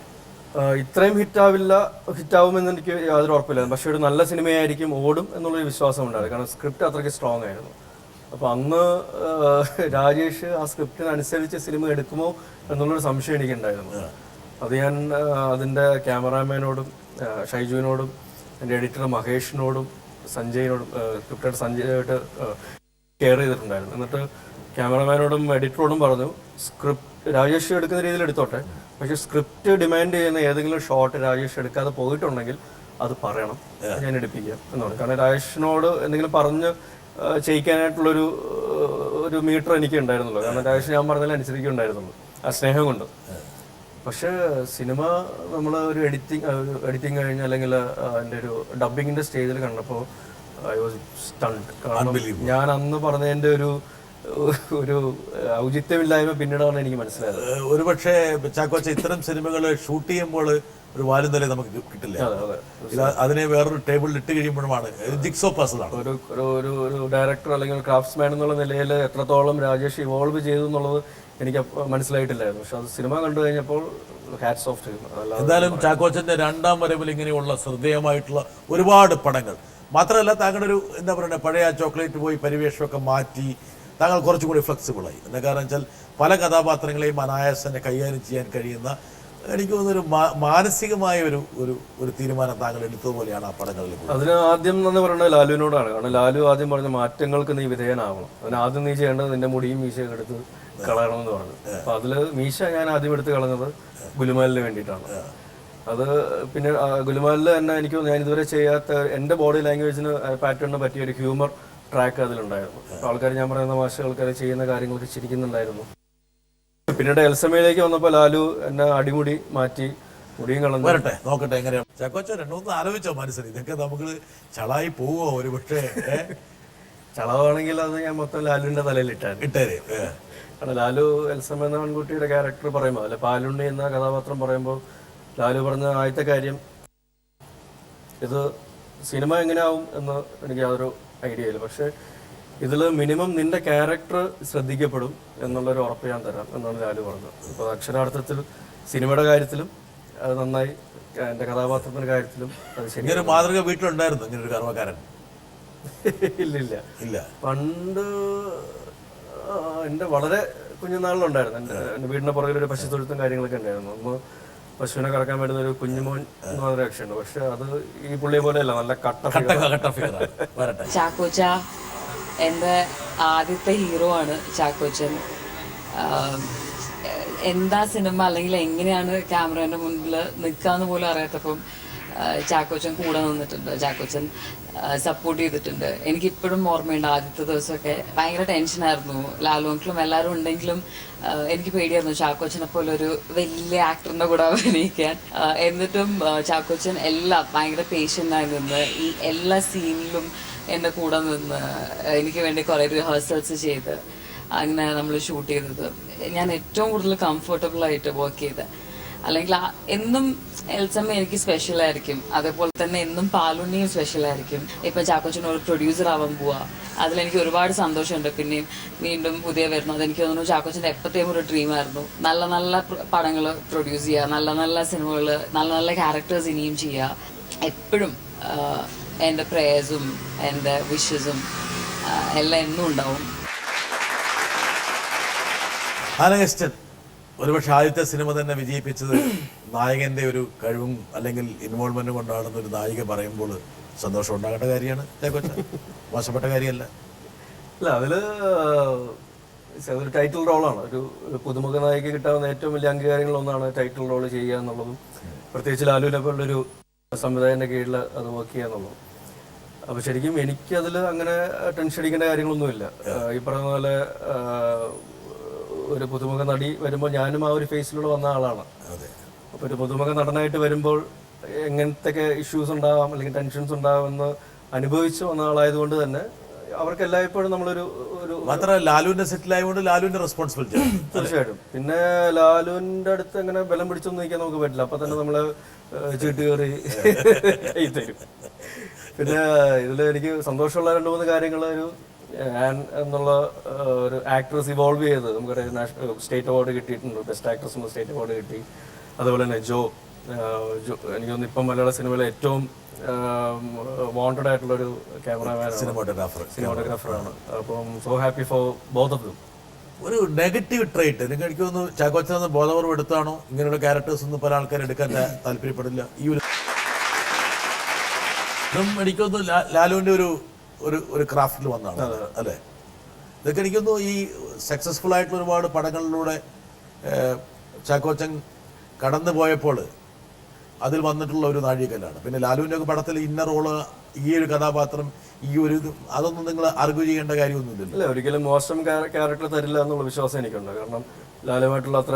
ഇത്രയും ഹിറ്റാവുമെന്ന് എനിക്ക് യാതൊരു ഉറപ്പില്ല. പക്ഷെ ഒരു നല്ല സിനിമയായിരിക്കും, ഓടും എന്നുള്ളൊരു വിശ്വാസം ഉണ്ടായിരുന്നു. കാരണം സ്ക്രിപ്റ്റ് അത്രയ്ക്ക് സ്ട്രോങ് ആയിരുന്നു. അപ്പോൾ അന്ന് രാജേഷ് ആ സ്ക്രിപ്റ്റിനനുസരിച്ച് സിനിമ എടുക്കുമോ എന്നുള്ളൊരു സംശയം എനിക്കുണ്ടായിരുന്നു. അത് ഞാൻ അതിൻ്റെ ക്യാമറാമാനോടും ഷൈജുവിനോടും എൻ്റെ എഡിറ്റർ മഹേഷിനോടും സഞ്ജയിനോടും സ്ക്രിപ്റ്റ് സഞ്ജയായിട്ട് ഷെയർ ചെയ്തിട്ടുണ്ടായിരുന്നു. എന്നിട്ട് ക്യാമറമാനോടും എഡിറ്ററോടും പറഞ്ഞു, സ്ക്രിപ്റ്റ് രാജേഷ് എടുക്കുന്ന രീതിയിൽ എടുത്തോട്ടെ, പക്ഷേ സ്ക്രിപ്റ്റ് ഡിമാൻഡ് ചെയ്യുന്ന ഏതെങ്കിലും ഷോട്ട് രാജേഷ് എടുക്കാതെ പോയിട്ടുണ്ടെങ്കിൽ അത് പറയണം, ഞാൻ എടുപ്പിക്കാം എന്ന് പറഞ്ഞു. കാരണം രാജേഷിനോട് എന്തെങ്കിലും പറഞ്ഞ് ചെയ്യിക്കാനായിട്ടുള്ളൊരു മീറ്റർ എനിക്ക് ഉണ്ടായിരുന്നല്ലോ. കാരണം രാജേഷ് ഞാൻ പറഞ്ഞാലും അനുസരിക്കുന്നുണ്ടായിരുന്നുള്ളൂ, ആ സ്നേഹം കൊണ്ട്. പക്ഷേ സിനിമ നമ്മൾ ഒരു എഡിറ്റിംഗ് കഴിഞ്ഞ് അല്ലെങ്കിൽ അതിൻ്റെ ഒരു ഡബിങ്ങിൻ്റെ സ്റ്റേജിൽ കണ്ടപ്പോൾ ഐ വാസ് സ്റ്റണ്ട്. കാരണം ഞാൻ അന്ന് പറഞ്ഞതിൻ്റെ ഒരു ഔചിത്യമില്ലായ്മ പിന്നീടാണ് എനിക്ക് മനസ്സിലായത്. ഒരുപക്ഷെ ചാക്കോച്ച ഇത്തരം സിനിമകൾ ഷൂട്ട് ചെയ്യുമ്പോൾ ഒരു വാലുനില നമുക്ക് കിട്ടില്ല. അതിനെ വേറൊരു ടേബിളിൽ ഇട്ട് കഴിയുമ്പോഴാണ് ജിക്സോ പസിലാണ്. ഒരു ഡയറക്ടർ അല്ലെങ്കിൽ ക്രാഫ്റ്റ്സ്മാൻ എന്നുള്ള നിലയിൽ എത്രത്തോളം രാജേഷ് ഇവോൾവ് ചെയ്തു എന്നുള്ളത് എനിക്ക് മനസ്സിലായിട്ടില്ലായിരുന്നു. പക്ഷെ അത് സിനിമ കണ്ടു കഴിഞ്ഞപ്പോൾ ഹാറ്റ്സ് ഓഫ് ചെയ്യുന്നു. എന്തായാലും ചാക്കോച്ചന്റെ രണ്ടാം വരവിൽ ഇങ്ങനെയുള്ള ശ്രദ്ധേയമായിട്ടുള്ള ഒരുപാട് പടങ്ങൾ മാത്രമല്ല, താങ്കളുടെ ഒരു എന്താ പറയുക, പഴയ ചോക്ലേറ്റ് പോയി പരിവേഷമൊക്കെ മാറ്റി താങ്കൾ കുറച്ചും കൂടി ഫ്ലെക്സിബിളായി. എന്താ കാരണം വെച്ചാൽ പല കഥാപാത്രങ്ങളെയും അനായാസനെ കൈകാര്യം ചെയ്യാൻ കഴിയുന്ന, എനിക്ക് തോന്നുന്നൊരു മാനസികമായ ഒരു തീരുമാനം താങ്കൾ എടുത്തതുപോലെയാണ് ആ പടങ്ങളിൽ. അതിന് ആദ്യം എന്ന് പറയുന്നത് ലാലുവിനോടാണ്. കാരണം ലാലു ആദ്യം പറഞ്ഞ മാറ്റങ്ങൾക്ക് നീ വിധേയനാവണം, അതിന് ആദ്യം നീ ചെയ്യേണ്ടത് നിന്റെ മുടിയും മീശയൊക്കെ എടുത്ത് കളയണമെന്ന് പറഞ്ഞു. അപ്പൊ അതില് മീശ ഞാൻ ആദ്യം എടുത്ത് കളഞ്ഞത് ഗുലുമാലിന് വേണ്ടിയിട്ടാണ്. അത് പിന്നെ ഗുലുമാലിൽ തന്നെ എനിക്ക് ഞാൻ ഇതുവരെ ചെയ്യാത്ത എൻ്റെ ബോഡി ലാംഗ്വേജിന് പാറ്റേണിന് പറ്റിയ ഒരു ഹ്യൂമർ ട്രാക്ക് അതിലുണ്ടായിരുന്നു. ആൾക്കാർ ഞാൻ പറയുന്ന ഭാഷകൾക്കാർ ചെയ്യുന്ന കാര്യങ്ങൾക്ക് ചിരിക്കുന്നുണ്ടായിരുന്നു. പിന്നീട് എൽസമയിലേക്ക് വന്നപ്പോൾ ലാലു എന്നെ അടിമുടി മാറ്റി, മുടിയും കളഞ്ഞു. വരട്ടെ, നോക്കട്ടെ എങ്ങനെയാണ് ചാക്കോച്ച. രണ്ടൊന്നും ആലോചിച്ചോ മനസ്സിൽ, ഇതൊക്കെ നമുക്ക് ചളായി പോവോ? ഒരു പക്ഷേ ചളവാണെങ്കിൽ അത് ഞാൻ മൊത്തം ലാലുവിന്റെ തലയിൽ ഇട്ടേരെ. കാരണം ലാലു എൽസമ എന്ന പെൺകുട്ടിയുടെ ക്യാരക്ടർ പറയുമ്പോൾ, അല്ലെ പാലുണ്ണി എന്ന കഥാപാത്രം പറയുമ്പോൾ ലാലു പറഞ്ഞ ആദ്യത്തെ കാര്യം, ഇത് സിനിമ എങ്ങനെയാവും എന്ന് എനിക്ക് യാതൊരു ഐഡിയ ഇല്ല, പക്ഷെ ഇതിൽ മിനിമം നിന്റെ ക്യാരക്ടർ ശ്രദ്ധിക്കപ്പെടും എന്നുള്ളൊരു ഉറപ്പ് ഞാൻ തരാം എന്നാണ് ലാലു പറഞ്ഞത്. അപ്പോൾ അക്ഷരാർത്ഥത്തിൽ സിനിമയുടെ കാര്യത്തിലും അത് നന്നായി, എൻ്റെ കഥാപാത്രത്തിന്റെ കാര്യത്തിലും അത് ശരി. ഇങ്ങനെ മാതൃക വീട്ടിലുണ്ടായിരുന്നു ഇങ്ങനെ ഒരു കർമ്മക്കാരൻ? ഇല്ല. പണ്ട് എൻ്റെ വളരെ കുഞ്ഞുനാളിലുണ്ടായിരുന്നു. എൻ്റെ വീടിൻ്റെ പുറകിൽ ഒരു പശുത്തൊഴുത്തും കാര്യങ്ങളൊക്കെ ഉണ്ടായിരുന്നു. അന്ന് പശുവിനെ കറക്കാൻ വരുന്ന ഒരു കുഞ്ഞുമോൻ എന്ന് പറഞ്ഞ രക്ഷയുണ്ട്. പക്ഷെ അത് ഈ പുള്ളിയെ പോലെയല്ല, നല്ല കട്ട ഫിഗർ. ചാക്കോച്ച എൻ്റെ ആദ്യത്തെ ഹീറോ ആണ് ചാക്കോച്ചൻ. എന്താ സിനിമ അല്ലെങ്കിൽ എങ്ങനെയാണ് ക്യാമറേൻ്റെ മുൻപിൽ നിൽക്കാന്ന് പോലും അറിയാത്തപ്പം ചാക്കോച്ചൻ കൂടെ നിന്നിട്ടുണ്ട്, ചാക്കോച്ചൻ സപ്പോർട്ട് ചെയ്തിട്ടുണ്ട്. എനിക്കിപ്പോഴും ഓർമ്മയുണ്ട് ആദ്യത്തെ ദിവസമൊക്കെ ഭയങ്കര ടെൻഷനായിരുന്നു. ലാലു അങ്കിളും എല്ലാവരും ഉണ്ടെങ്കിലും എനിക്ക് പേടിയായിരുന്നു ചാക്കോച്ചനെ പോലെ ഒരു വലിയ ആക്ടറിന്റെ കൂടെ അഭിനയിക്കാൻ. എന്നിട്ടും ചാക്കോച്ചൻ എല്ലാം ഭയങ്കര പേഷ്യൻ്റായി നിന്ന് ഈ എല്ലാ സീനിലും എൻ്റെ കൂടെ നിന്ന് എനിക്ക് വേണ്ടി കുറേ റിഹേഴ്സൽസ് ചെയ്ത് അങ്ങനെ നമ്മൾ ഷൂട്ട് ചെയ്തത്. ഞാൻ ഏറ്റവും കൂടുതൽ കംഫർട്ടബിൾ ആയിട്ട് വർക്ക് ചെയ്ത്. അല്ലെങ്കിൽ എന്നും എൽസമ്മ എനിക്ക് സ്പെഷ്യൽ ആയിരിക്കും, അതേപോലെ തന്നെ എന്നും പാലുണ്ണിയും സ്പെഷ്യൽ ആയിരിക്കും. ഇപ്പൊ ചാക്കോച്ചൻ ഒരു പ്രൊഡ്യൂസർ ആവാൻ പോവാ, അതിലെനിക്ക് ഒരുപാട് സന്തോഷമുണ്ട്. പിന്നെയും വീണ്ടും പുതിയ വരുന്നത് എനിക്ക് തോന്നുന്നു ചാക്കോച്ചൻ്റെ എപ്പോഴത്തേയും ഒരു ഡ്രീമായിരുന്നു. നല്ല നല്ല പടങ്ങൾ പ്രൊഡ്യൂസ് ചെയ്യുക, നല്ല നല്ല സിനിമകൾ, നല്ല നല്ല ക്യാരക്ടേഴ്സ് ഇനിയും ചെയ്യുക. എപ്പോഴും എൻ്റെ പ്രേയേഴ്സും എൻ്റെ വിഷസും എല്ലാം എന്നും ഉണ്ടാവും. ആനഗസ്റ്റൻ ഒരുപക്ഷെ ആദ്യത്തെ സിനിമ തന്നെ വിജയിപ്പിച്ചത് നായകന്റെ ഒരു കഴിവും അല്ലെങ്കിൽ ഇൻവോൾവ്മെന്റും കൊണ്ടാണെന്ന് ഒരു നായിക പറയുമ്പോൾ സന്തോഷം ഉണ്ടാകേണ്ട കാര്യമാണ് ചാക്കോച്ച, മോശപ്പെട്ട കാര്യമല്ല. അല്ല, അതില് ഒരു ടൈറ്റിൽ റോളാണ്. ഒരു പുതുമുഖ നായിക കിട്ടാവുന്ന ഏറ്റവും വലിയ അംഗീകാരങ്ങളൊന്നാണ് ടൈറ്റിൽ റോൾ ചെയ്യുക എന്നുള്ളതും, പ്രത്യേകിച്ച് ലാലുവിനെ പോലുള്ളൊരു സംവിധായകന്റെ കീഴിൽ അത് വർക്ക് ചെയ്യുക എന്നുള്ളതും. അപ്പൊ ശരിക്കും എനിക്കതിൽ അങ്ങനെ ടെൻഷൻ അടിക്കേണ്ട കാര്യങ്ങളൊന്നുമില്ല. ഈ പറഞ്ഞ പോലെ ഒരു പുതുമുഖ നടി വരുമ്പോൾ ഞാനും ആ ഒരു ഫേസിലൂടെ വന്ന ആളാണ്. അപ്പോൾ ഒരു പുതുമുഖ നടനായിട്ട് വരുമ്പോൾ എങ്ങനത്തെ ഇഷ്യൂസ് ഉണ്ടാവാം അല്ലെങ്കിൽ ടെൻഷൻസ് ഉണ്ടാവുമെന്ന് അനുഭവിച്ച് വന്ന ആളായതുകൊണ്ട് തന്നെ അവർക്ക് എല്ലായ്പ്പോഴും നമ്മളൊരു മാത്രമല്ല ലാലുവിന്റെ സെറ്റിലായതുകൊണ്ട് ലാലുവിന്റെ റെസ്പോൺസിബിലിറ്റി തീർച്ചയായിട്ടും. പിന്നെ ലാലുവിന്റെ അടുത്ത് അങ്ങനെ ബലം പിടിച്ചൊന്നും നിൽക്കാൻ നമുക്ക് പറ്റില്ല. അപ്പൊ തന്നെ നമ്മള് ചീട്ട് കയറി കൈ തരും. പിന്നെ ഇതിൽ എനിക്ക് സന്തോഷമുള്ള 2-3 കാര്യങ്ങൾ, ഒരു ആൻ എന്നുള്ള ഒരു ആക്ട്രസ് ഇവോൾവ് ചെയ്തത് നമുക്കറിയാം. സ്റ്റേറ്റ് അവാർഡ് കിട്ടിയിട്ടുണ്ട്, ബെസ്റ്റ് ആക്ട്രസ് സ്റ്റേറ്റ് അവാർഡ് കിട്ടി. അതുപോലെ തന്നെ ജോ എനിക്ക് തോന്നുന്നു ഇപ്പം മലയാള സിനിമയിലെ ഏറ്റവും വാണ്ടഡ് ആയിട്ടുള്ളൊരു ക്യാമറാമാനാണ്, സിനിമാറ്റോഗ്രാഫറാണ്. അപ്പം so happy for both of them. ഒരു നെഗറ്റീവ് ട്രേറ്റ് എനിക്ക് തോന്നുന്നു ചാക്കോച്ചൻ ബോധപൂർവ്വം എടുത്താണോ ഇങ്ങനെയുള്ള ക്യാരക്ടേഴ്സ് ഒന്നും പല ആൾക്കാർ എടുക്കാൻ താല്പര്യപ്പെടില്ല. ഈ ഒരു എനിക്കൊന്ന് ലാലുവിൻ്റെ ഒരു ക്രാഫ്റ്റിൽ വന്നതാണ് അല്ലേ? ഇതൊക്കെ എനിക്കൊന്നു ഈ സക്സസ്ഫുൾ ആയിട്ടുള്ള ഒരുപാട് പടങ്ങളിലൂടെ ചാക്കോച്ചൻ കടന്നു പോയപ്പോൾ അതിൽ വന്നിട്ടുള്ള ഒരു നാഴികക്കല്ലാണ്. പിന്നെ ലാലുവിൻ്റെ ഒക്കെ പടത്തിൽ ഇന്ന റോള്, ഈ ഒരു കഥാപാത്രം, ഈ ഒരു അതൊന്നും നിങ്ങൾ ആർഗ്യൂ ചെയ്യേണ്ട കാര്യമൊന്നുമില്ലല്ലോ. ഇല്ല, ഒരിക്കലും മോശം ക്യാരക്ടർ തരില്ല എന്നുള്ള വിശ്വാസം എനിക്കുണ്ട്. കാരണം ലാലുമായിട്ടുള്ള അത്ര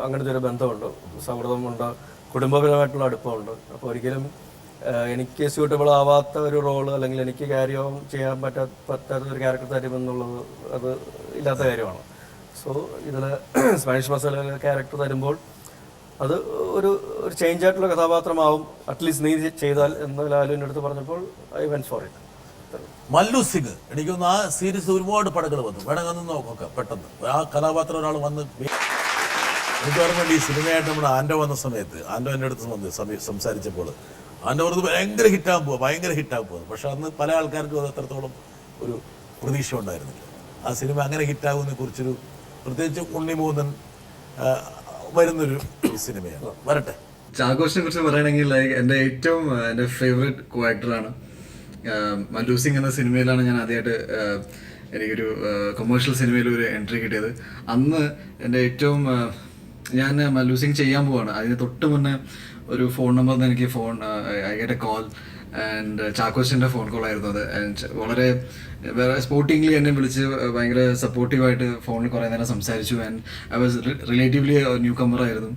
അങ്ങനത്തെ ഒരു ബന്ധമുണ്ട്, സൗഹൃദമുണ്ട്, കുടുംബപരമായിട്ടുള്ള അടുപ്പമുണ്ട്. അപ്പോൾ ഒരിക്കലും എനിക്ക് സ്യൂട്ടബിൾ ആവാത്ത ഒരു റോള് അല്ലെങ്കിൽ എനിക്ക് ക്യാരി ഓൺ ചെയ്യാൻ പറ്റാത്ത ഒരു ക്യാരക്ടർ തരുമെന്നുള്ളത് അത് ഇല്ലാത്ത കാര്യമാണ്. സോ ഇതിൽ സ്പാനിഷ് മസാല ക്യാരക്ടർ തരുമ്പോൾ അത് ഒരു ചേഞ്ച് ആയിട്ടുള്ള കഥാപാത്രമാവും, അറ്റ്ലീസ്റ്റ് നീ ചെയ്താൽ എന്ന് ലാലുവിൻ്റെ അടുത്ത് പറഞ്ഞപ്പോൾ I went for it. Mallu Singh എനിക്കൊന്ന് ആ സീരീസ് ഒരുപാട് പടങ്ങൾ വന്നു, വേണമെങ്കിൽ നോക്കാം പെട്ടെന്ന് ആ കഥാപാത്രം ഒരാൾ വന്ന്. എനിക്ക് ഓർമ്മയുണ്ട് ഈ സിനിമയായിട്ട് നമ്മുടെ ആൻഡോ വന്ന സമയത്ത്, ആൻഡോ എൻ്റെ അടുത്ത് വന്ന് സംസാരിച്ചപ്പോൾ ആൻഡോ പറഞ്ഞത് ഭയങ്കര ഹിറ്റാകാൻ പോകുന്നു. പക്ഷെ അന്ന് പല ആൾക്കാർക്കും അത് അത്രത്തോളം ഒരു പ്രതീക്ഷ ഉണ്ടായിരുന്നില്ല. ആ സിനിമ അങ്ങനെ ഹിറ്റാകുന്നതിനെ കുറിച്ചൊരു, പ്രത്യേകിച്ച് ഉണ്ണിമൂന്നൻ വരുന്നൊരു സിനിമയാണ്. വരട്ടെ. ചാക്കോച്ചിനെ കുറിച്ച് പറയുകയാണെങ്കിൽ എൻ്റെ ഫേവറേറ്റ് കോ ആക്ടറാണ് മല്ലു സിംഗ് എന്ന സിനിമയിലാണ് ഞാൻ ആദ്യമായിട്ട് എനിക്കൊരു കൊമേഴ്ഷ്യൽ സിനിമയിൽ ഒരു എൻട്രി കിട്ടിയത്. അന്ന് എൻ്റെ ഞാൻ മല്ലു സിംഗ് ചെയ്യാൻ പോവാണ്. അതിന് തൊട്ട് മുന്നേ ഒരു ഫോൺ നമ്പറിൽ നിന്ന് എനിക്ക് I get a call and ചാക്കോച്ചിൻ്റെ ഫോൺ കോൾ ആയിരുന്നു അത്. വളരെ സ്പോർട്ടിംഗ്ലി എന്നെ വിളിച്ച് ഭയങ്കര സപ്പോർട്ടീവായിട്ട് ഫോണിൽ കുറേ നേരം സംസാരിച്ചു. And I was relatively newcomer ആയിരുന്നു.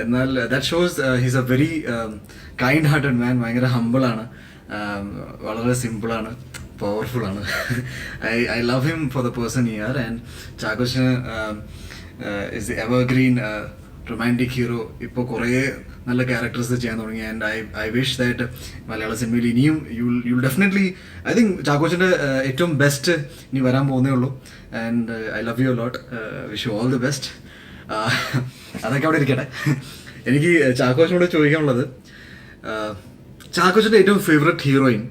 എന്നാൽ that shows he's a very kind hearted man. ഭയങ്കര ഹമ്പിളാണ്, വളരെ സിമ്പിളാണ്, പവർഫുള്ളാണ്. I love him for the person here. And ചാക്കോച്ചിന് ഇസ് എവർഗ്രീൻ റൊമാൻറ്റിക് ഹീറോ. ഇപ്പോൾ കുറേ നല്ല ക്യാരക്ടേഴ്സ് ചെയ്യാൻ തുടങ്ങി. ആൻഡ് ഐ വിഷ് ദാറ്റ് മലയാള സിനിമയിൽ ഇനിയും യുൽ ഡെഫിനറ്റ്ലി, ഐ തിങ്ക് ചാക്കോച്ചിൻ്റെ ഏറ്റവും ബെസ്റ്റ് ഇനി വരാൻ പോകുന്നേ ഉള്ളൂ. And I love you lot, wish you all the best. അതൊക്കെ അവിടെ ഇരിക്കട്ടെ. എനിക്ക് ചാക്കോച്ചിനോട് ചോദിക്കാനുള്ളത്, ചാക്കോച്ചിൻ്റെ ഏറ്റവും ഫേവററ്റ് ഹീറോയിൻ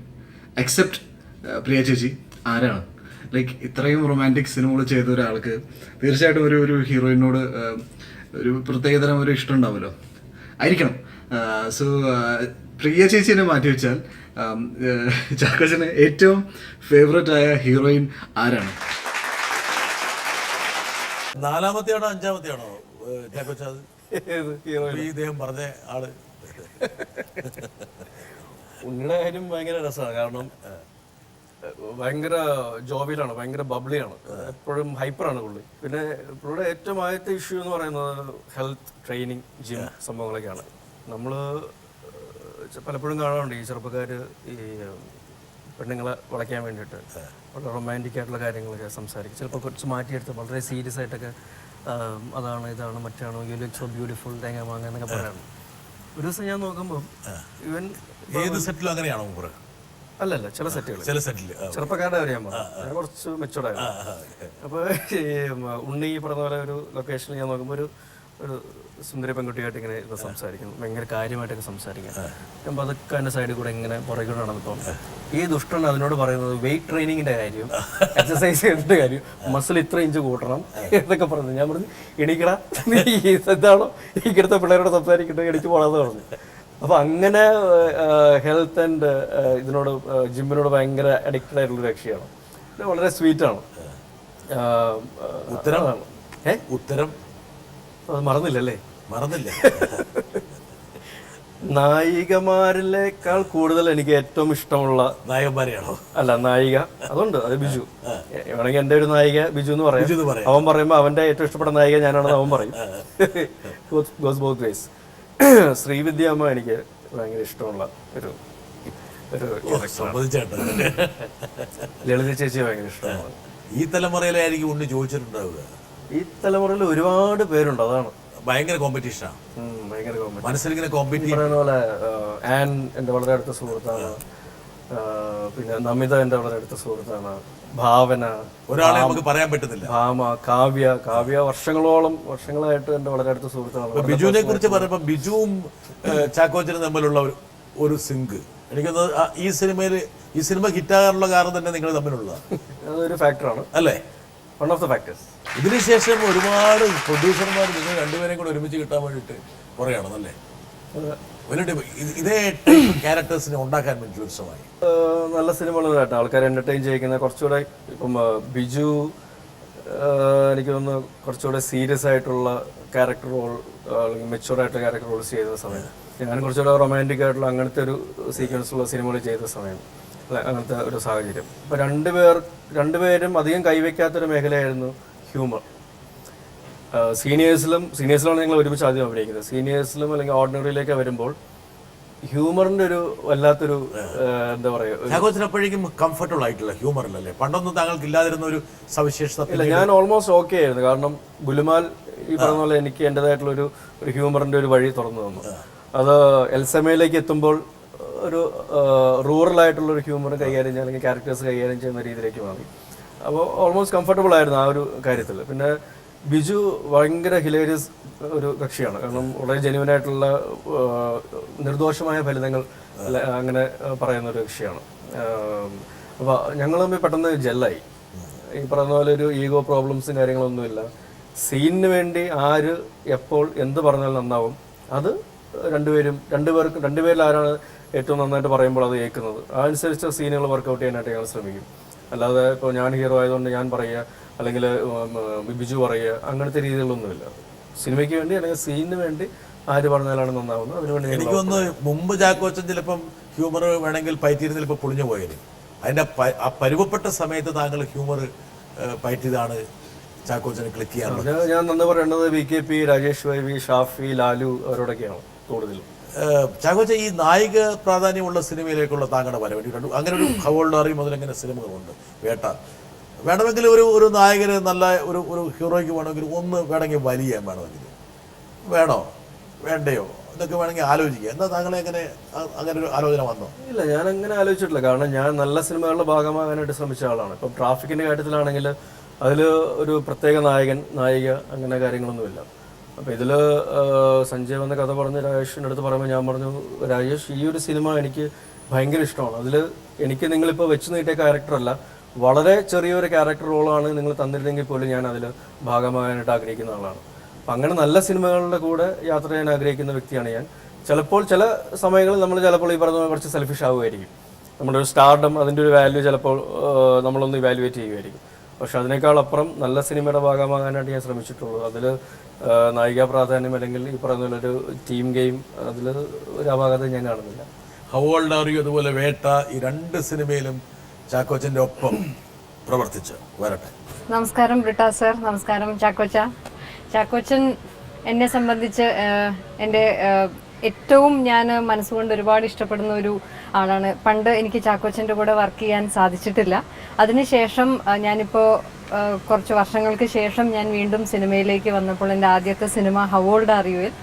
എക്സെപ്റ്റ് പ്രിയ ചേച്ചി ആരാണ്? ലൈക്ക് ഇത്രയും റൊമാൻറ്റിക് സിനിമകൾ ചെയ്ത ഒരാൾക്ക് തീർച്ചയായിട്ടും ഒരു ഹീറോയിനോട് ഒരു പ്രത്യേകതരം ഒരു ഇഷ്ടം ഉണ്ടാവുമല്ലോ, ആയിരിക്കണം. സോ പ്രിയ ചേച്ചിനെ മാറ്റി വെച്ചാൽ ചാക്കോച്ചന് ഏറ്റവും ഫേവററ്റ് ആയ ഹീറോയിൻ ആരാണ്? 4-മത്തെയാണോ 5-മത്തെയാണോ ചാക്കോച്ച? ഇദ്ദേഹം പറഞ്ഞ ആള് ഉണ്ണിയുടെ കാര്യം ഭയങ്കര രസമാണ്. കാരണം ഭയങ്കര ജോബിലാണ്, ഭയങ്കര ബബ്ലിയാണ്, എപ്പോഴും ഹൈപ്പറാണ് പുള്ളി. പിന്നെ പുള്ളിയുടെ ഏറ്റവും ആദ്യത്തെ ഇഷ്യൂ എന്ന് പറയുന്നത് ഹെൽത്ത് ട്രെയിനിങ്, ജിം സംഭവങ്ങളൊക്കെയാണ്. നമ്മൾ പലപ്പോഴും കാണാറുണ്ട് ഈ ചെറുപ്പക്കാർ ഈ പെണ്ണുങ്ങളെ വളയ്ക്കാൻ വേണ്ടിയിട്ട് വളരെ റൊമാൻറ്റിക് ആയിട്ടുള്ള കാര്യങ്ങളൊക്കെ സംസാരിക്കും. ചിലപ്പോൾ കുറച്ച് മാറ്റിയെടുത്ത് വളരെ സീരിയസ് ആയിട്ടൊക്കെ അതാണ് ഇതാണ് മറ്റാണോ, യു ലുക്ക് സോ ബ്യൂട്ടിഫുൾ, തേങ്ങ മാങ്ങ എന്നൊക്കെ പറയാറുണ്ട്. ഒരു ദിവസം ഞാൻ നോക്കുമ്പോൾ ഇവൻ ഏത് സെറ്റിലും അങ്ങനെയാണോ? അല്ലല്ല, ചില സെറ്റുകൾ, ചെറുപ്പക്കാരുടെ കാര്യം ഞാൻ കുറച്ച് മെച്ചൂർഡായിരുന്നു. അപ്പോൾ ഈ ഉണ്ണി പറഞ്ഞ പോലെ ഒരു ലൊക്കേഷനിൽ ഞാൻ നോക്കുമ്പോൾ ഒരു സുന്ദരി പെൺകുട്ടിയായിട്ട് ഇങ്ങനെ ഇരുന്ന് സംസാരിക്കുന്നു, ഭയങ്കര കാര്യമായിട്ടൊക്കെ സംസാരിക്കാം. അപ്പോൾ അതൊക്കെ എൻ്റെ സൈഡിൽ കൂടെ ഇങ്ങനെ പുറകെ നടന്നപ്പോൾ ഈ ദുഷ്ടൻ അതിനോട് പറയുന്നത് വെയിറ്റ് ട്രെയിനിങ്ങിൻ്റെ കാര്യം, എക്സസൈസ് ചെയ്തിട്ട് കാര്യം, മസിൽ ഇത്ര ഇഞ്ച് കൂട്ടണം എന്നൊക്കെ പറഞ്ഞു. ഞാൻ പറഞ്ഞു എണീക്കടാ, നീ ഇതാണോ ഈ കിടത്ത പിള്ളേരോട് സംസാരിക്കട്ടെ, എണീച്ച് പോകണമെന്ന് പറഞ്ഞു. അപ്പോൾ അങ്ങനെ ഹെൽത്ത് ആൻഡ് ഇതിനോട് ജിമ്മിനോട് ഭയങ്കര അഡിക്റ്റഡ് ആയിട്ടുള്ള കക്ഷിയാണ്. വളരെ സ്വീറ്റാണ്. ഉത്തരം അത് മറന്നില്ലല്ലേ? മറന്നില്ല. നായികമാരിലേക്കാൾ കൂടുതൽ എനിക്ക് ഏറ്റവും ഇഷ്ടമുള്ള നായകന്മാരെയാണോ? അല്ല, നായിക അതുണ്ട്, അത് ബിജു. വേണമെങ്കിൽ എൻ്റെ ഒരു നായിക ബിജു എന്ന് പറയാം. അവൻ പറയുമ്പോൾ അവൻ്റെ ഏറ്റവും ഇഷ്ടപ്പെട്ട നായിക ഞാനാണെന്ന് അവൻ പറയും. Goes both vase. ശ്രീവിദ്യ അമ്മ എനിക്ക് ഭയങ്കര ഇഷ്ടമുള്ള ഒരു ലളിത ചേച്ചി ഭയങ്കര ഇഷ്ടമാണ്. ഈ തലമുറയിലായിരിക്കും ഉണ്ണി ചോദിച്ചിട്ടുണ്ടാവുക. ഈ തലമുറയിൽ ഒരുപാട് പേരുണ്ട്, അതാണ് ഭയങ്കര കോമ്പറ്റീഷനാണ്. ഭയങ്കര കോമ്പറ്റീഷൻ. മനസ്സിലിങ്ങനെ കോമ്പറ്റീഷൻ പറയുന്ന പോലെ ആൻ എൻ്റെ വളരെ അടുത്ത സുഹൃത്താണ്. പിന്നെ നമിത എൻ്റെ വളരെ അടുത്ത സുഹൃത്താണ്. ഭാവന, ഒരാളെ നമുക്ക് പറയാൻ പറ്റുന്നില്ല. ഭാമ, കാവ്യ വർഷങ്ങളായിട്ട് എൻ്റെ വളരെ അടുത്ത സുഹൃത്താണ്. ബിജുവിനെ കുറിച്ച് പറയുമ്പോൾ ബിജുവും ചാക്കോച്ചനും തമ്മിലുള്ള ഒരു സിങ്ക് എനിക്കൊന്ന് ഈ സിനിമ ഹിറ്റാകാനുള്ള കാരണം തന്നെ നിങ്ങൾ തമ്മിലുള്ളതാണ്. അതൊരു ഫാക്ടറാണ് അല്ലേ? One of the factors. ഇതിനുശേഷം ഒരുപാട് പ്രൊഡ്യൂസർമാർ നിങ്ങൾ രണ്ടുപേരെയും കൂടെ ഒരുമിച്ച് കിട്ടാൻ വേണ്ടിയിട്ട് കുറയാണെന്നല്ലേ? ഇതേ ടൈപ്പ് ക്യാരക്ടേഴ്സിനെ ഉണ്ടാക്കാൻ വേണ്ടി ഉത്സവമായി. നല്ല സിനിമകളായിട്ട് ആൾക്കാരെ എൻ്റർടൈൻ ചെയ്യിക്കുന്ന കുറച്ചുകൂടെ ഇപ്പം ബിജു എനിക്ക് തോന്നുന്നു കുറച്ചുകൂടെ സീരിയസ് ആയിട്ടുള്ള ക്യാരക്ടർ റോൾ അല്ലെങ്കിൽ മെച്യൂർ ആയിട്ടുള്ള ക്യാരക്ടർ റോൾസ് ചെയ്ത സമയം, ഞാൻ കുറച്ചുകൂടെ റൊമാൻറ്റിക് ആയിട്ടുള്ള അങ്ങനത്തെ ഒരു സീക്വൻസുള്ള സിനിമകൾ ചെയ്ത സമയം, അങ്ങനത്തെ ഒരു സാഹചര്യം. ഇപ്പം രണ്ടുപേരും അധികം കൈവയ്ക്കാത്തൊരു മേഖലയായിരുന്നു ഹ്യൂമർ. സീനിയേഴ്സിലാണ് ഞങ്ങൾ ഒരുമിച്ച് ആദ്യം അഭിനയിക്കുന്നത്. സീനിയേഴ്സിലും അല്ലെങ്കിൽ ഓർഡിനറിയിലേക്ക് വരുമ്പോൾ ഹ്യൂമറിന്റെ ഒരു വല്ലാത്തൊരു എന്താ പറയുക, അപ്പോഴേക്കും കംഫർട്ടബിൾ ആയിട്ടുള്ള ഹ്യൂമറിലല്ലേ? പണ്ടൊന്നും താങ്കൾക്ക് ഇല്ലാതിരുന്ന ഒരു സവിശേഷത. ഇല്ല, ഞാൻ ഓൾമോസ്റ്റ് ഓക്കെ ആയിരുന്നു. കാരണം ഗുലുമാൽ ഈ പറഞ്ഞ പോലെ എനിക്ക് എൻ്റെതായിട്ടുള്ള ഒരു ഹ്യൂമറിന്റെ ഒരു വഴി തുറന്നു തന്നു. അത് എൽസമയിലേക്ക് എത്തുമ്പോൾ ഒരു റൂറൽ ആയിട്ടുള്ള ഒരു ഹ്യൂമർ കൈകാര്യം ചെയ്യുക അല്ലെങ്കിൽ ക്യാരക്ടേഴ്സ് കൈകാര്യം ചെയ്യുന്ന രീതിയിലേക്ക് മാറി. അപ്പോൾ ഓൾമോസ്റ്റ് കംഫർട്ടബിൾ ആയിരുന്നു ആ ഒരു കാര്യത്തിൽ. പിന്നെ ബിജു ഭയങ്കര ഹിലേരിയസ് ഒരു കക്ഷിയാണ്. കാരണം വളരെ ജെന്യുവനായിട്ടുള്ള നിർദോഷമായ ഫലിതങ്ങൾ അങ്ങനെ പറയുന്ന ഒരു കക്ഷിയാണ്. അപ്പോൾ ഞങ്ങൾ തമ്മിൽ പെട്ടെന്ന് ജെല്ലായി. ഈ പറയുന്ന പോലെ ഒരു ഈഗോ പ്രോബ്ലംസും കാര്യങ്ങളൊന്നുമില്ല. സീനിന് വേണ്ടി ആര് എപ്പോൾ എന്ത് പറഞ്ഞാൽ നന്നാവും അത് രണ്ടുപേരിൽ ആരാണ് ഏറ്റവും നന്നായിട്ട് പറയുമ്പോൾ അത് കേൾക്കുന്നത് അതനുസരിച്ച് സീനുകൾ വർക്കൗട്ട് ചെയ്യാനായിട്ട് ഞങ്ങൾ ശ്രമിക്കും. അല്ലാതെ ഇപ്പോൾ ഞാൻ ഹീറോ ആയതുകൊണ്ട് ഞാൻ പറയുക അല്ലെങ്കിൽ ബിജു പറയുക അങ്ങനത്തെ രീതികളൊന്നുമില്ല. സിനിമയ്ക്ക് വേണ്ടി അല്ലെങ്കിൽ സീനിന് വേണ്ടി ആര് പറഞ്ഞാലാണ് നന്നാവുന്നത് അതിനുവേണ്ടി. എനിക്കൊന്ന് മുമ്പ് ചാക്കോച്ചൻ ചിലപ്പം ഹ്യൂമർ വേണമെങ്കിൽ പയറ്റിയിരുന്ന ചിലപ്പോൾ പൊളിഞ്ഞു പോയാലും അതിൻ്റെ ആ പരുവപ്പെട്ട സമയത്ത് താങ്കൾ ഹ്യൂമർ പയറ്റിയതാണ് ചാക്കോച്ചന് ക്ലിക്ക് ചെയ്യാറുള്ളത്. ഞാൻ നന്ദി പറയേണ്ടത് VKP, രാജേഷ് വൈവി, ഷാഫി, ലാലു അവരോടൊക്കെയാണ് കൂടുതലും. ചാക്കോച്ച ഈ നായിക പ്രാധാന്യമുള്ള സിനിമയിലേക്കുള്ള താങ്കളുടെ വരവേണ്ടി കണ്ടു. അങ്ങനെ ഒരു ഹവോൾഡാറി മുതലങ്ങനെ സിനിമകളുണ്ട്. വേട്ട വേണമെങ്കിൽ ഒരു നായകന് നല്ല ഒരു ഹീറോയ്ക്ക് വേണമെങ്കിൽ ഒന്ന് വേണമെങ്കിൽ വലിയ വേണമെങ്കിൽ വേണോ വേണ്ടയോ ഇതൊക്കെ വേണമെങ്കിൽ ആലോചിക്കുക. എന്താ താങ്കളെ അങ്ങനെ ഒരു ആലോചന വന്നോ? ഇല്ല, ഞാൻ അങ്ങനെ ആലോചിച്ചിട്ടില്ല. കാരണം ഞാൻ നല്ല സിനിമകളുടെ ഭാഗമാകാനായിട്ട് ശ്രമിച്ച ആളാണ്. ഇപ്പം ട്രാഫിക്കിൻ്റെ കാര്യത്തിലാണെങ്കിൽ അതിൽ ഒരു പ്രത്യേക നായിക അങ്ങനെ കാര്യങ്ങളൊന്നുമില്ല. അപ്പോൾ ഇതിൽ സഞ്ജയ് വന്ന കഥ പറഞ്ഞ് രാജേഷിൻ്റെ അടുത്ത് പറയുമ്പോൾ ഞാൻ പറഞ്ഞു, രാജേഷ് ഈ ഒരു സിനിമ എനിക്ക് ഭയങ്കര ഇഷ്ടമാണ്. അതിൽ എനിക്ക് നിങ്ങളിപ്പോൾ വെച്ച് നീട്ടിയ ക്യാരക്ടറല്ല, വളരെ ചെറിയൊരു ക്യാരക്ടർ റോളാണ് നിങ്ങൾ തന്നിരുന്നെങ്കിൽ പോലും ഞാൻ അതിൽ ഭാഗമാകാനായിട്ട് ആഗ്രഹിക്കുന്ന ആളാണ്. അപ്പം അങ്ങനെ നല്ല സിനിമകളുടെ കൂടെ യാത്ര ചെയ്യാൻ ആഗ്രഹിക്കുന്ന വ്യക്തിയാണ് ഞാൻ. ചിലപ്പോൾ ചില സമയങ്ങളിൽ നമ്മൾ ചിലപ്പോൾ ഈ പറഞ്ഞ കുറച്ച് സെൽഫിഷ് ആവുമായിരിക്കും. നമ്മുടെ ഒരു സ്റ്റാർഡം അതിൻ്റെ ഒരു വാല്യൂ ചിലപ്പോൾ നമ്മളൊന്ന് ഇവാലുവേറ്റ് ചെയ്യുമായിരിക്കും. പക്ഷെ അതിനേക്കാൾ അപ്പുറം നല്ല സിനിമയുടെ ഭാഗമാകാനായിട്ട് ഞാൻ ശ്രമിച്ചിട്ടുള്ളൂ. അതിൽ നായിക പ്രാധാന്യം അല്ലെങ്കിൽ ഈ പറയുന്ന ഒരു ടീം ഗെയിം അതിൽ ഒരു അപാകത ഞാൻ കാണുന്നില്ല. ഹൗ ഓൾഡ് ആർ യു അതുപോലെ വേട്ട ഈ രണ്ട് സിനിമയിലും ചാക്കോച്ചൻ്റെ ഒപ്പം പ്രവർത്തിച്ച് വരട്ടെ. നമസ്കാരം ബ്രിട്ട സർ, നമസ്കാരം ചാക്കോച്ചൻ. എന്നെ സംബന്ധിച്ച് എൻ്റെ ഏറ്റവും ഞാൻ മനസ്സുകൊണ്ട് ഒരുപാട് ഇഷ്ടപ്പെടുന്ന ഒരു ആളാണ്. പണ്ട് എനിക്ക് ചാക്കോച്ചൻ്റെ കൂടെ വർക്ക് ചെയ്യാൻ സാധിച്ചിട്ടില്ല. അതിനുശേഷം ഞാനിപ്പോൾ കുറച്ച് വർഷങ്ങൾക്ക് ശേഷം ഞാൻ വീണ്ടും സിനിമയിലേക്ക് വന്നപ്പോൾ എൻ്റെ ആദ്യത്തെ സിനിമ ഹൗ ഓൾഡ് ആർ യുവിൽ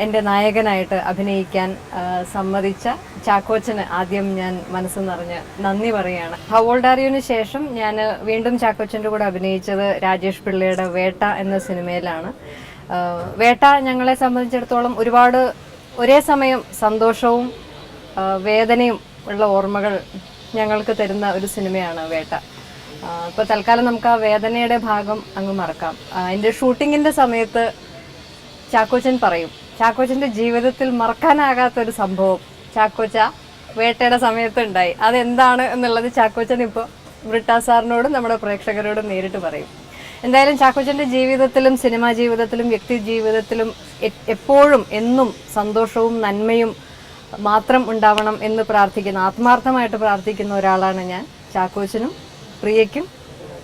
എൻ്റെ നായകനായിട്ട് അഭിനയിക്കാൻ സമ്മതിച്ച ചാക്കോച്ചന് ആദ്യം ഞാൻ മനസ്സ് നിറഞ്ഞ് നന്ദി പറയുകയാണ്. ഹൗ ഓൾഡ് ആർ യുവിന് ശേഷം ഞാൻ വീണ്ടും ചാക്കോച്ചൻ്റെ കൂടെ അഭിനയിച്ചത് രാജേഷ് പിള്ളയുടെ വേട്ട എന്ന സിനിമയിലാണ്. വേട്ട ഞങ്ങളെ സംബന്ധിച്ചിടത്തോളം ഒരുപാട് ഒരേ സമയം സന്തോഷവും വേദനയും ഉള്ള ഓർമ്മകൾ ഞങ്ങൾക്ക് തരുന്ന ഒരു സിനിമയാണ് വേട്ട. ഇപ്പോൾ തൽക്കാലം നമുക്ക് ആ വേദനയുടെ ഭാഗം അങ്ങ് മറക്കാം. അതിൻ്റെ ഷൂട്ടിങ്ങിൻ്റെ സമയത്ത് ചാക്കോച്ചൻ പറയും, ചാക്കോച്ചൻ്റെ ജീവിതത്തിൽ മറക്കാനാകാത്തൊരു സംഭവം ചാക്കോച്ച വേട്ടയുടെ സമയത്ത് ഉണ്ടായി. അതെന്താണ് എന്നുള്ളത് ചാക്കോച്ചൻ ഇപ്പോൾ ബ്രിട്ട സാറിനോടും നമ്മുടെ പ്രേക്ഷകരോടും നേരിട്ട് പറയും. എന്തായാലും ചാക്കോച്ചൻ്റെ ജീവിതത്തിലും സിനിമാ ജീവിതത്തിലും വ്യക്തി ജീവിതത്തിലും എപ്പോഴും എന്നും സന്തോഷവും നന്മയും മാത്രം ഉണ്ടാവണം എന്ന് ആത്മാർത്ഥമായിട്ട് പ്രാർത്ഥിക്കുന്ന ഒരാളാണ് ഞാൻ. ചാക്കോച്ചനും പ്രിയയ്ക്കും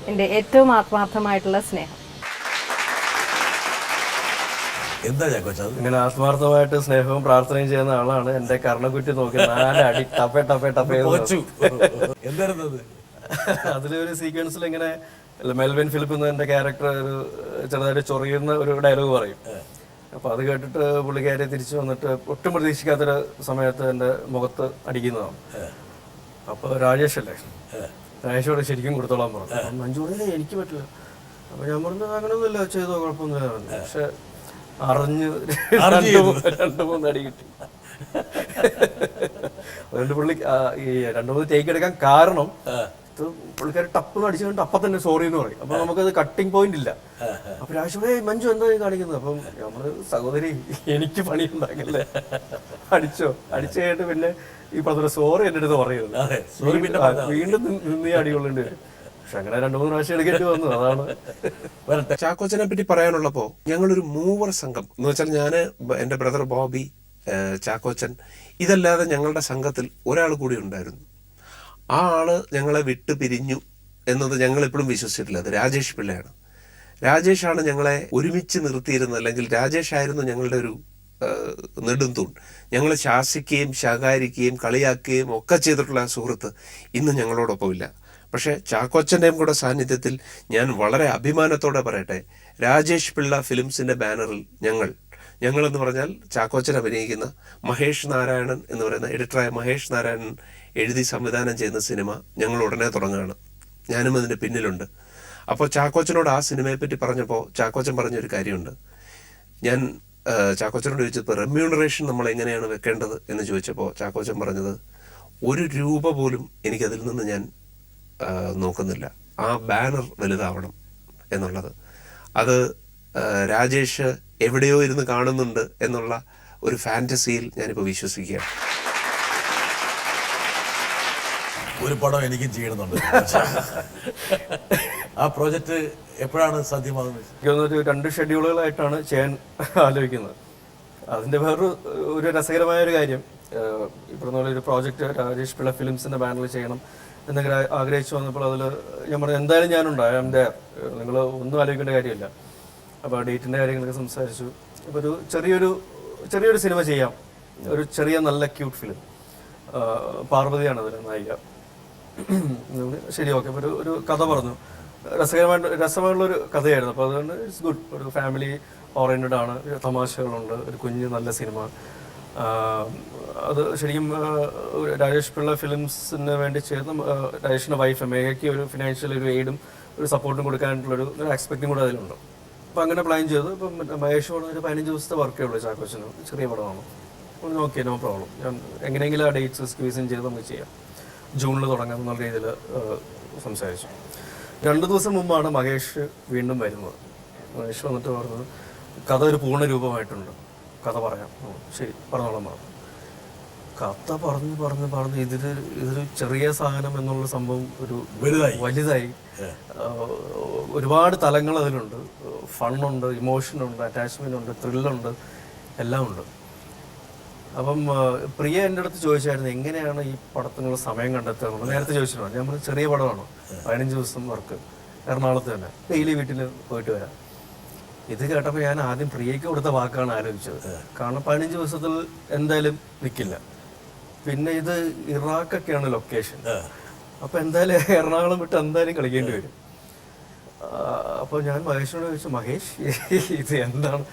എൻ്റെ ഏറ്റവും ആത്മാർത്ഥമായിട്ടുള്ള സ്നേഹം. എന്താ ചാക്കോച്ച ഇങ്ങനെ ആത്മാർത്ഥമായിട്ട് സ്നേഹവും പ്രാർത്ഥനയും ചെയ്യുന്ന ആളാണ്. എൻ്റെ കർണക്കുറ്റി നോക്കി 4 അടി ടപ്പേ എന്തായിരുന്നു അതിലൊരു സീക്വൻസിൽ ഇങ്ങനെ മെൽവിൻ ഫിലിപ്പ് എന്ന എൻ്റെ ക്യാരക്ടർ ഒരു ചെറുതായിട്ട് ചൊറിയുന്ന ഒരു ഡയലോഗ് പറയും. അപ്പോൾ അത് കേട്ടിട്ട് പുള്ളിക്കാരെ തിരിച്ചു വന്നിട്ട് ഒട്ടും പ്രതീക്ഷിക്കാത്തൊരു സമയത്ത് എൻ്റെ മുഖത്ത് അടിക്കുന്നതാണ്. അപ്പോൾ രാജേഷ് അല്ലേ, രാജേഷോട് ശരിക്കും കൊടുത്തോളാൻ പറഞ്ഞു. അപ്പം മഞ്ജു പറഞ്ഞു എനിക്ക് പറ്റില്ല. അപ്പോൾ ഞാൻ പറഞ്ഞത് അങ്ങനെയൊന്നുമില്ല, ചെയ്തോ കുഴപ്പമൊന്നുമില്ല പറഞ്ഞു. പക്ഷെ അറിഞ്ഞ് രണ്ട് മൂന്ന് അടി കിട്ടി. അതുകൊണ്ട് പുള്ളി ഈ 2-3 ടേക്ക് എടുക്കാൻ കാരണം പുള്ളിക്കാർ ടപ്പ് അടിച്ചു കണ്ട് അപ്പം തന്നെ സോറി എന്ന് പറയും. അപ്പൊ നമുക്കത് കട്ടിങ് പോയിന്റ് ഇല്ല. അപ്പൊ രാജു മഞ്ജു എന്താ കാണിക്കുന്നത്? അപ്പം നമ്മള് സഹോദരി എനിക്ക് പണി ഉണ്ടാക്കില്ലേ, അടിച്ചോ. അടിച്ചു കഴിഞ്ഞിട്ട് പിന്നെ ഈ പറഞ്ഞ സോറി എൻ്റെ അടുത്ത് പറയുന്നത് വീണ്ടും നിന്ന് അടികൊള്ളേണ്ടി വരും. പക്ഷെ അങ്ങനെ 2-3 പ്രാവശ്യം എടുക്കേണ്ടി വന്നു. അതാണ് ചാക്കോച്ചനെ പറ്റി പറയാനുള്ളപ്പോ ഞങ്ങളൊരു മൂവർ സംഘം എന്ന് വെച്ചാൽ ഞാന്, എന്റെ ബ്രദർ ബോബി, ചാക്കോച്ചൻ, ഇതല്ലാതെ ഞങ്ങളുടെ സംഘത്തിൽ ഒരാൾ കൂടി ഉണ്ടായിരുന്നു. ആ ആള് ഞങ്ങളെ വിട്ടു പിരിഞ്ഞു എന്നത് ഞങ്ങൾ എപ്പോഴും വിശ്വസിച്ചിട്ടില്ല. അത് രാജേഷ് പിള്ളയാണ്. രാജേഷാണ് ഞങ്ങളെ ഒരുമിച്ച് നിർത്തിയിരുന്നത്, അല്ലെങ്കിൽ രാജേഷ് ആയിരുന്നു ഞങ്ങളുടെ ഒരു നെടുംതൂൺ. ഞങ്ങളെ ശാസിക്കുകയും ശകാരിക്കുകയും കളിയാക്കുകയും ഒക്കെ ചെയ്തിട്ടുള്ള സുഹൃത്ത് ഇന്ന് ഞങ്ങളോടൊപ്പമില്ല. പക്ഷേ ചാക്കോച്ചൻ്റെയും കൂടെ സാന്നിധ്യത്തിൽ ഞാൻ വളരെ അഭിമാനത്തോടെ പറയട്ടെ, രാജേഷ് പിള്ള ഫിലിംസിൻ്റെ ബാനറിൽ ഞങ്ങളെന്ന് പറഞ്ഞാൽ ചാക്കോച്ചൻ അഭിനയിക്കുന്ന മഹേഷ് നാരായണൻ എന്ന് പറയുന്ന എഡിറ്ററായ മഹേഷ് നാരായണൻ എഴുതി സംവിധാനം ചെയ്യുന്ന സിനിമ ഞങ്ങൾ ഉടനെ തുടങ്ങുകയാണ്. ഞാനും അതിൻ്റെ പിന്നിലുണ്ട്. അപ്പോൾ ചാക്കോച്ചനോട് ആ സിനിമയെപ്പറ്റി പറഞ്ഞപ്പോൾ ചാക്കോച്ചൻ പറഞ്ഞൊരു കാര്യമുണ്ട്. ഞാൻ ചാക്കോച്ചനോട് ചോദിച്ചപ്പോൾ റെമ്യൂണറേഷൻ നമ്മൾ എങ്ങനെയാണ് വെക്കേണ്ടത് എന്ന് ചോദിച്ചപ്പോൾ ചാക്കോച്ചൻ പറഞ്ഞത്, 1 രൂപ പോലും എനിക്കതിൽ നിന്ന് ഞാൻ നോക്കുന്നില്ല, ആ ബാനർ വലുതാവണം എന്നുള്ളത്. അത് രാജേഷ് എവിടെയോ ഇരുന്ന് കാണുന്നുണ്ട് എന്നുള്ള ഒരു ഫാൻറ്റസിയിൽ ഞാനിപ്പോൾ വിശ്വസിക്കുകയാണ്. ഒരു പടം എനിക്കും ചെയ്യണമെന്നുണ്ട്. ആ പ്രോജക്റ്റ് എപ്പോഴാണ് സാധ്യമാകുന്നത്? എനിക്ക് തോന്നുന്നു 2 ഷെഡ്യൂളുകളായിട്ടാണ് ചെയ്യാൻ ആലോചിക്കുന്നത്. അതിൻ്റെ ഒരു രസകരമായ ഒരു കാര്യം, ഇപ്പോൾ ഒരു പ്രോജക്റ്റ് രാജേഷ് പിള്ള ഫിലിംസിൻ്റെ ബാനറിൽ ചെയ്യണം എന്നൊക്കെ ആഗ്രഹിച്ചു വന്നപ്പോൾ അതിൽ ഞാൻ പറഞ്ഞു എന്തായാലും ഞാനുണ്ട്, ഐ ആം ദെയർ, നിങ്ങൾ ഒന്നും ആലോചിക്കേണ്ട കാര്യമില്ല. അപ്പോൾ ഡേറ്റിൻ്റെ കാര്യങ്ങളൊക്കെ സംസാരിച്ചു. അപ്പോൾ ഒരു ചെറിയൊരു സിനിമ ചെയ്യാം, ഒരു ചെറിയ നല്ല ക്യൂട്ട് ഫിലിം. പാർവതിയാണ് അതിൽ നായിക. ശരി, ഓക്കെ. അപ്പോൾ ഒരു കഥ പറഞ്ഞു, രസമായിട്ടുള്ളൊരു കഥയായിരുന്നു. അപ്പോൾ അതുകൊണ്ട് ഇറ്റ്സ് ഗുഡ്. ഒരു ഫാമിലി ഓറിയൻറ്റഡ് ആണ്, തമാശകളുണ്ട്, ഒരു കുഞ്ഞ് നല്ല സിനിമ. അത് ശരിക്കും രാജേഷ് പിള്ള ഫിലിംസിന് വേണ്ടി ചേർന്ന് രാജേഷിൻ്റെ വൈഫ് മേഘയ്ക്ക് ഒരു ഫിനാൻഷ്യൽ ഒരു എയ്ഡും ഒരു സപ്പോർട്ടും കൊടുക്കാനായിട്ടുള്ളൊരു എക്സ്പെക്റ്റും കൂടെ അതിലുണ്ട്. അപ്പോൾ അങ്ങനെ പ്ലാൻ ചെയ്തു. ഇപ്പം മഹേഷ് പറഞ്ഞ ഒരു 15 ദിവസത്തെ വർക്കേ ഉള്ളൂ ചാക്കോച്ചന്, ചെറിയ പടമാണ്. അപ്പോൾ ഓക്കെ, നോ പ്രോബ്ലം, ഞാൻ എങ്ങനെയെങ്കിലും ആ ഡേറ്റ്സ് സ്ക്വീസും ചെയ്ത് നമുക്ക് ചെയ്യാം, ജൂണിൽ തുടങ്ങാം എന്നുള്ള രീതിയിൽ സംസാരിച്ചു. 2 ദിവസം മുമ്പാണ് മഹേഷ് വീണ്ടും വരുന്നത്. മഹേഷ് വന്നിട്ട് പറഞ്ഞത് കഥ ഒരു പൂർണ്ണ രൂപമായിട്ടുണ്ട്, കഥ പറയാം. ശരി, പറഞ്ഞോളാം പറഞ്ഞു. കഥ പറഞ്ഞ് ഇതൊരു ചെറിയ സാധനം എന്നുള്ള സംഭവം ഒരു വലുതായി. ഒരുപാട് തലങ്ങൾ അതിലുണ്ട്. ഫണ്ണുണ്ട്, ഇമോഷനുണ്ട്, അറ്റാച്ച്മെൻ്റ് ഉണ്ട്, ത്രില്ലുണ്ട്, എല്ലാം ഉണ്ട്. അപ്പം പ്രിയ എൻ്റെ അടുത്ത് ചോദിച്ചായിരുന്നു എങ്ങനെയാണ് ഈ പടത്തിനുള്ള സമയം കണ്ടെത്തുക. നേരത്തെ ചോദിച്ചിട്ടുണ്ട്. ഞാൻ പറഞ്ഞു ചെറിയ പടമാണ്, 15 ദിവസം വർക്ക്, എറണാകുളത്ത് തന്നെ, ഡെയിലി വീട്ടിൽ പോയിട്ട് വരാം. ഇത് കേട്ടപ്പോൾ ഞാൻ ആദ്യം പ്രിയയ്ക്ക് കൊടുത്ത വാക്കാണ് ആലോചിച്ചത്. കാരണം 15 ദിവസത്തിൽ എന്തായാലും നിൽക്കില്ല. പിന്നെ ഇത് ഇറാഖൊക്കെയാണ് ലൊക്കേഷൻ. അപ്പോൾ എന്തായാലും എറണാകുളം വിട്ട് എന്തായാലും കളിക്കേണ്ടി വരും. അപ്പോൾ ഞാൻ മഹേഷിനോട് ചോദിച്ചു, മഹേഷ് ഇത് എന്താണ്?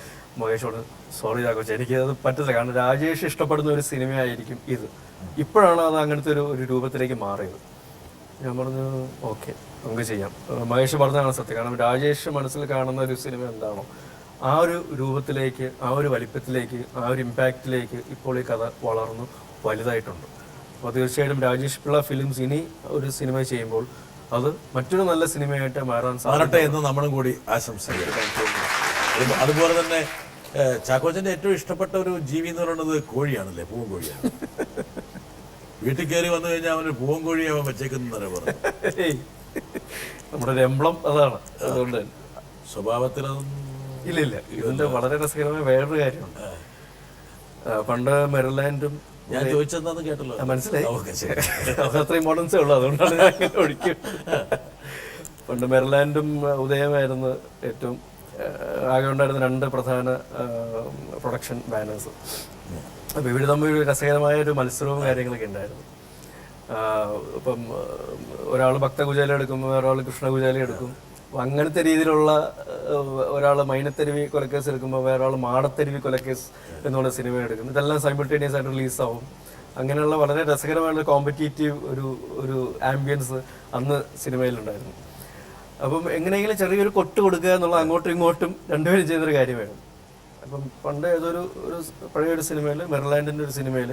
മഹേഷോട് സോറി ചാക്കോച്ച, എനിക്കത് പറ്റില്ല. കാരണം രാജേഷ് ഇഷ്ടപ്പെടുന്ന ഒരു സിനിമയായിരിക്കും ഇത്. ഇപ്പോഴാണ് അത് അങ്ങനത്തെ ഒരു രൂപത്തിലേക്ക് മാറിയത്. ഞാൻ പറഞ്ഞു ഓക്കെ, നമുക്ക് ചെയ്യാം. മഹേഷ് പറഞ്ഞതാണ് സത്യം. കാരണം രാജേഷ് മനസ്സിൽ കാണുന്ന ഒരു സിനിമ എന്താണോ ആ ഒരു രൂപത്തിലേക്ക്, ആ ഒരു വലിപ്പത്തിലേക്ക്, ആ ഒരു ഇമ്പാക്റ്റിലേക്ക് ഇപ്പോൾ ഈ കഥ വളർന്നു വലുതായിട്ടുണ്ട്. അപ്പോൾ തീർച്ചയായിട്ടും രാജേഷ് പിള്ള ഫിലിംസ് ഇനി ഒരു സിനിമ ചെയ്യുമ്പോൾ അത് മറ്റൊരു നല്ല സിനിമയായിട്ട് മാറട്ടെ എന്ന് നമ്മളും കൂടി ആശംസിക്കുന്നു. അതുപോലെ തന്നെ ചാക്കോച്ചൻ്റെ ഏറ്റവും ഇഷ്ടപ്പെട്ട ഒരു ജീവി എന്ന് പറയുന്നത് കോഴിയാണല്ലേ, പൂവൻ കോഴിയാണ്. വീട്ടിൽ കയറി വന്നു കഴിഞ്ഞാൽ അവന് പൂവൻ കോഴിയാവാൻ വെച്ചേക്കുന്നവരെ പറഞ്ഞു. നമ്മുടെ ഒരു എംബ്ലം അതാണ്. അതുകൊണ്ട് സ്വഭാവത്തിലൊന്നും ഇല്ല. ഇതിന്റെ വളരെ രസകരമായ വേറൊരു കാര്യമുണ്ട്. പണ്ട് മെറിലാൻഡും ഞാൻ ചോദിച്ചെന്താന്ന് കേട്ടല്ലോ, മനസ്സിലായി. അത്ര ഇമ്പോർട്ടൻസേ ഉള്ളൂ, അതുകൊണ്ടാണ് ഞാൻ അങ്ങനെ ഒഴിക്കും. പണ്ട് മെറിലാൻഡും ഉദയമായിരുന്നു ഏറ്റവും ആകെ ഉണ്ടായിരുന്ന 2 പ്രധാന പ്രൊഡക്ഷൻ ബാനേഴ്സ്. അപ്പോൾ ഇവർ തമ്മിൽ രസകരമായ ഒരു മത്സരവും കാര്യങ്ങളൊക്കെ ഉണ്ടായിരുന്നു. ഇപ്പം ഒരാൾ ഭക്തകുചാല എടുക്കും, ഒരാൾ കൃഷ്ണകുചാല എടുക്കും. അപ്പം അങ്ങനത്തെ രീതിയിലുള്ള ഒരാൾ മൈനത്തെരുവി കൊലക്കേസ് എടുക്കുമ്പോൾ വേറൊരാൾ മാടത്തെരുവി കൊലക്കേസ് എന്നുള്ള സിനിമ എടുക്കും. ഇതെല്ലാം സൈമിൾട്ടേനിയസ് ആയിട്ട് റിലീസാവും. അങ്ങനെയുള്ള വളരെ രസകരമായുള്ള കോമ്പറ്റീറ്റീവ് ഒരു ആംബിയൻസ് അന്ന് സിനിമയിലുണ്ടായിരുന്നു. അപ്പം എങ്ങനെയെങ്കിലും ചെറിയൊരു കൊട്ട് കൊടുക്കുക എന്നുള്ള അങ്ങോട്ടും ഇങ്ങോട്ടും രണ്ടുപേരും ചെയ്യുന്നൊരു കാര്യമായിരുന്നു. അപ്പം പണ്ട് ഏതൊരു പഴയൊരു സിനിമയിൽ, മെറിലാൻഡിൻ്റെ ഒരു സിനിമയിൽ,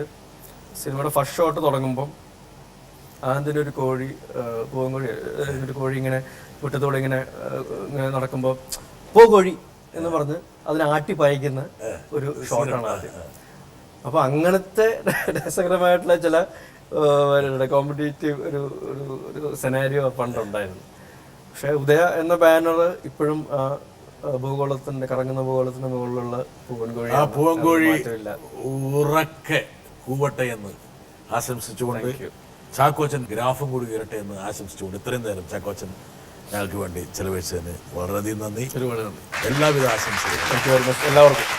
സിനിമയുടെ ഫസ്റ്റ് ഷോട്ട് തുടങ്ങുമ്പം അതിൻ്റെ ഒരു കോഴി, പൂവൻകോഴി, ഒരു കോഴി ഇങ്ങനെ മുറ്റത്തോടെ ഇങ്ങനെ നടക്കുമ്പോൾ പോ കോഴി എന്ന് പറഞ്ഞ് അതിനെ ആട്ടി പായിക്കുന്ന ഒരു ഷോട്ടാണ് ആദ്യം. അപ്പോൾ അങ്ങനത്തെ രസകരമായിട്ടുള്ള ചില കോമ്പറ്റേറ്റീവ് ഒരു സെനാരിയോ പണ്ടുണ്ടായിരുന്നു. പക്ഷേ ഉദയ എന്ന ബാനർ ഇപ്പോഴും ഭൂഗോളത്തിൻ്റെ, കറങ്ങുന്ന ഭൂഗോളത്തിൻ്റെ മുകളിലുള്ള പൂവൻകോഴി, ആ പൂവൻകോഴി ഉറക്കെ കൂവട്ടെ എന്ന് ആശംസിച്ചുകൊണ്ട് ചാക്കോച്ചൻ ഗ്രാഫും കൂടി ഉയരട്ടെ എന്ന് ആശംസിച്ചുകൊണ്ട് ഇത്രയും നേരം ചാക്കോച്ചൻ ഞങ്ങൾക്ക് വേണ്ടി ചെലവഴിച്ചതിന് വളരെയധികം നന്ദി. ഒരുപാട് നന്ദി. എല്ലാവിധ ആശംസകളും. എല്ലാവർക്കും.